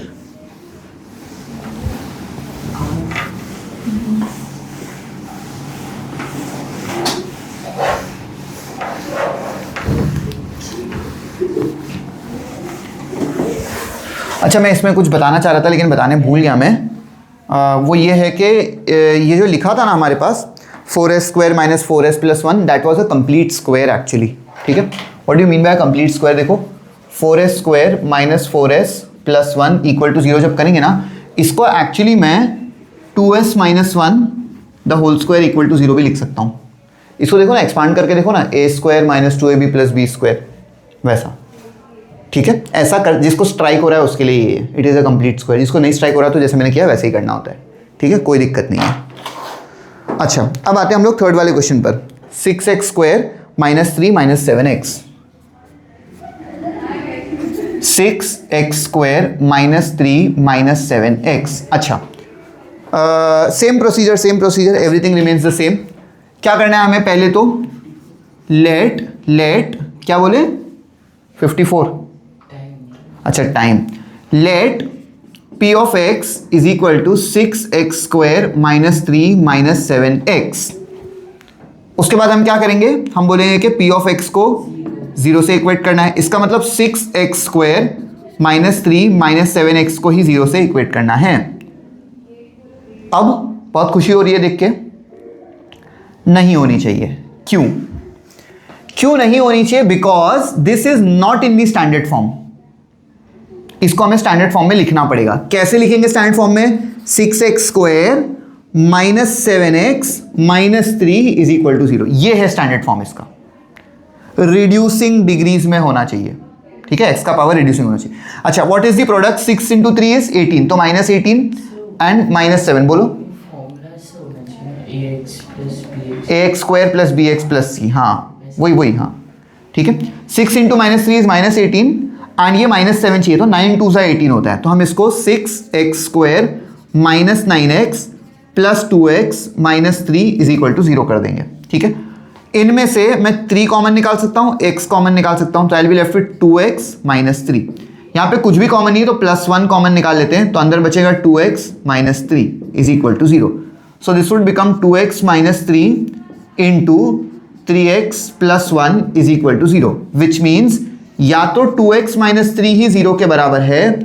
अच्छा, मैं इसमें कुछ बताना चाह रहा था लेकिन बताने भूल गया मैं। वो ये है कि ये जो लिखा था ना हमारे पास 4s² - 4s + 1, that was a complete square actually. ठीक है, what do you mean by complete square? देखो 4s square minus 4s plus 1 equal to 0 जब करेंगे ना, इसको एक्चुअली मैं 2s minus 1 the whole square equal to 0 भी लिख सकता हूँ। इसको देखो ना, एक्सपांड करके देखो ना, a square minus 2ab plus b square, वैसा। ठीक है, ऐसा कर, जिसको स्ट्राइक हो रहा है उसके लिए ये it is a complete square, जिसको नहीं स्ट्राइक हो रहा है तो जैसे मैंने किया वैसे ही करना होता है। ठीक है, कोई दिक्कत नहीं है। अच्छा, अब आते हैं हम लोग थर्ड वाले क्वेश्चन पर। 6x square minus 3 minus 7x, 6x square minus 3 minus 7x। अच्छा, same procedure, everything remains the same. क्या करना है हमें? पहले तो लेट क्या बोले 54, अच्छा time, let p of x is equal to 6x square minus 3 minus 7x। उसके बाद हम क्या करेंगे? हम बोलेंगे कि p ऑफ x को 0 से इक्वेट करना है। इसका मतलब 6x square minus 3 minus 7x को ही 0 से इक्वेट करना है। अब बहुत खुशी हो रही है देख के, नहीं होनी चाहिए। क्यों नहीं होनी चाहिए? Because this is not in the standard form. इसको हमें स्टैंडर्ड फॉर्म में लिखना पड़ेगा। कैसे लिखेंगे स्टैंडर्ड फॉर्म में? 6x square minus 7x minus 3 is equal to 0। ये है स्टैंडर्ड फॉर्म इसका। रिड्यूसिंग डिग्रीज में होना चाहिए। ठीक है, x का पावर रिड्यूसिंग होना चाहिए। अच्छा, what is the product? 6 into 3 is 18, तो माइनस 18 एंड माइनस 7, बोलो ax square plus bx plus c। हाँ वही, हाँ ठीक है। 6 into minus 3 is minus 18 and ये माइनस 7 चाहिए, तो 9 2 18 होता है। तो हम इसको 6x square minus 9x plus 2x minus 3 is equal to 0 कर देंगे। ठीक है, इनमें से मैं 3 कॉमन निकाल सकता हूँ, x कॉमन निकाल सकता हूँ, तो I will be left with 2x minus 3। यहाँ पे कुछ भी कॉमन नहीं है तो प्लस 1 कॉमन निकाल लेते हैं, तो अंदर बचेगा 2x minus 3 is equal to 0। So this would become 2x minus 3 into 3x plus 1 is equal to 0, which means या तो 2x माइनस 3 ही 0 के बराबर है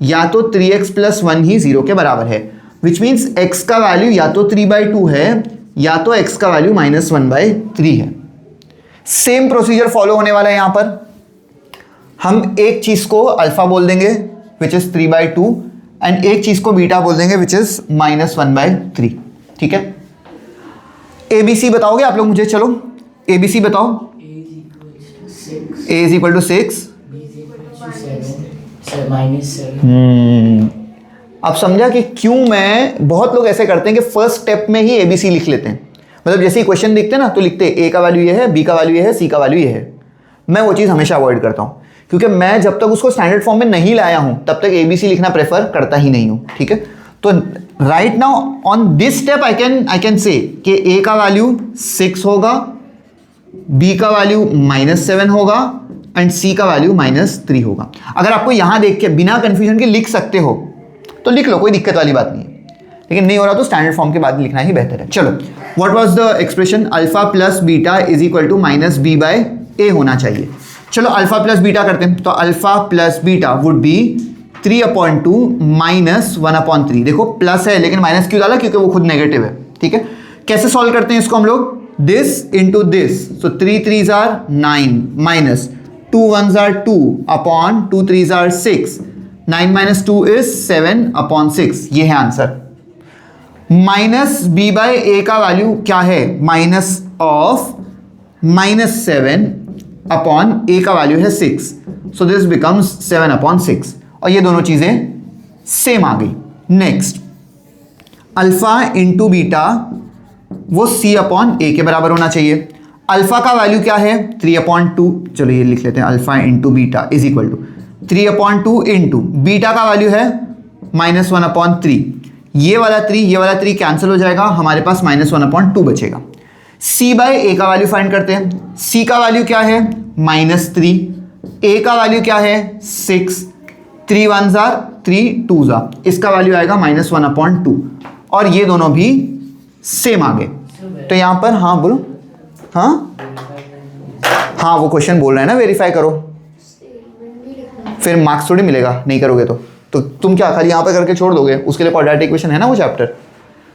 या तो 3x प्लस 1 ही 0 के बराबर है, विच मीन्स x का वैल्यू या तो 3/2 है या तो x का वैल्यू माइनस 1/3 है। सेम प्रोसीजर फॉलो होने वाला है। यहां पर हम एक चीज को अल्फा बोल देंगे विच इज 3/2 एंड एक चीज को बीटा बोल देंगे विच इज माइनस 1/3। ठीक है, एबीसी बताओगे आप लोग मुझे? चलो एबीसी बताओ। a इज इक्वल टू 6, अब समझा कि क्यों मैं, बहुत लोग ऐसे करते हैं कि फर्स्ट स्टेप में ही एबीसी लिख लेते हैं। मतलब जैसे ही क्वेश्चन दिखते हैं ना तो लिखते हैं ए का वैल्यू ये है, बी का वैल्यू ये है, सी का वैल्यू ये है। मैं वो चीज़ हमेशा अवॉइड करता हूँ, क्योंकि मैं जब तक उसको स्टैंडर्ड फॉर्म में नहीं लाया हूँ तब तक एबीसी लिखना प्रेफर करता ही नहीं हूँ। ठीक है, तो right now on this step I can say कि ए का वैल्यू 6 होगा, बी का वैल्यू -7 होगा एंड सी का वैल्यू -3 होगा। अगर आपको यहां देख के बिना कंफ्यूजन के लिख सकते हो तो लिख लो, कोई दिक्कत वाली बात नहीं है, लेकिन नहीं हो रहा तो स्टैंडर्ड फॉर्म के बाद लिखना ही बेहतर है। चलो, what was the expression? Alpha plus beta is equal to minus b by a होना चाहिए। चलो अल्फा प्लस बीटा करते हैं, तो alpha plus beta would be 3/2 minus 1/3। देखो प्लस है लेकिन माइनस क्यों डाला? क्योंकि वो खुद नेगेटिव है। ठीक है, कैसे सॉल्व करते हैं इसको हम लोग? This into this, so 3 3s are 9 minus 2 1s are 2 upon 2 3s are 6, 9 minus 2 is 7/6। ये है आंसर। माइनस बी बाय ए का वैल्यू क्या है? माइनस ऑफ -7 अपॉन ए का वैल्यू है 6, सो दिस बिकम्स 7/6 और ये दोनों चीजें सेम आ गई। नेक्स्ट, अल्फा इंटू बीटा वो c अपॉन ए के बराबर होना चाहिए। अल्फा का वैल्यू क्या है? 3/2। चलो ये लिख लेते हैं, alpha into beta is equal to 3/2 into beta का वैल्यू है -1/3। ये वाला 3 कैंसिल हो जाएगा, हमारे पास -1/2 बचेगा। c बाय ए का वैल्यू फाइंड करते हैं। c का वैल्यू क्या है? -3। a का वैल्यू क्या है? 6। 3 1s are 3 2s are, इसका वैल्यू आएगा -1/2 और ये दोनों भी सेम आ गए। तो यहां पर हाँ बोलो, हाँ वो क्वेश्चन बोल रहे हैं ना वेरीफाई करो, फिर मार्क्स थोड़ी मिलेगा नहीं करोगे तो तुम क्या खाली यहाँ पे करके छोड़ दोगे? उसके लिए क्वाड्रेटिक इक्वेशन है ना वो चैप्टर।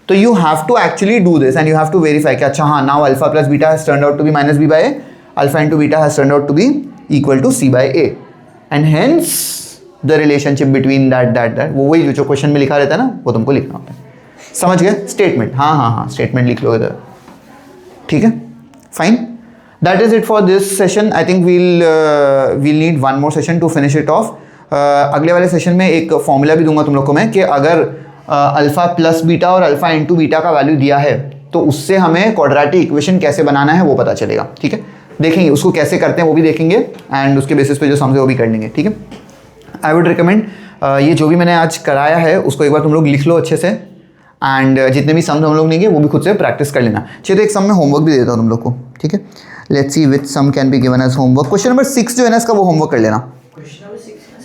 तो you have to actually do this and you have to verify कि अच्छा हाँ, now alpha plus beta has turned out to be minus b by a, alpha into beta has turned out to be equal to c by a and hence the relationship between that वो वही जो question में लिखा रहता है ना, वो तुमको लिखना होता है। समझ गए? स्टेटमेंट, हाँ स्टेटमेंट लिख लो इधर, ठीक है, fine. That is it for this session. I think we'll need one more session to finish it off. अगले वाले सेशन में एक फॉर्मूला भी दूंगा तुम लोग को मैं, कि अगर अल्फा प्लस बीटा और अल्फा इंटू बीटा का वैल्यू दिया है तो उससे हमें क्वाड्रेटिक इक्वेशन कैसे बनाना है वो पता चलेगा, ठीक है। देखेंगे उसको कैसे करते हैं वो भी देखेंगे, एंड उसके बेसिस पे जो समझे वो भी कर लेंगे, ठीक है। आई वुड रिकमेंड ये जो भी मैंने आज कराया है उसको एक बार तुम लोग लिख लो अच्छे से, एंड जितने भी सम हम लोग लेंगे वो भी खुद से प्रैक्टिस कर लेना। चलिए तो एक सम में होमवर्क भी देता हूँ तुम लोग को, ठीक है। Let's see which sum can be given as homework. Question number 6 जो है ना इसका वो होमवर्क कर लेना।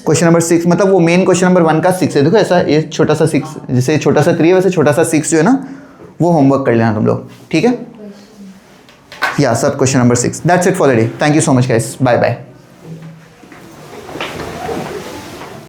क्वेश्चन नंबर 6 मतलब वो मेन क्वेश्चन नंबर 1 का 6 है। देखो ऐसा ये छोटा सा 6, जैसे छोटा सा 3 है वैसे छोटा सा 6 जो है ना वो होमवर्क कर लेना तुम लोग, ठीक है। या सब question number 6। That's it for the day. Thank you so much guys, bye bye.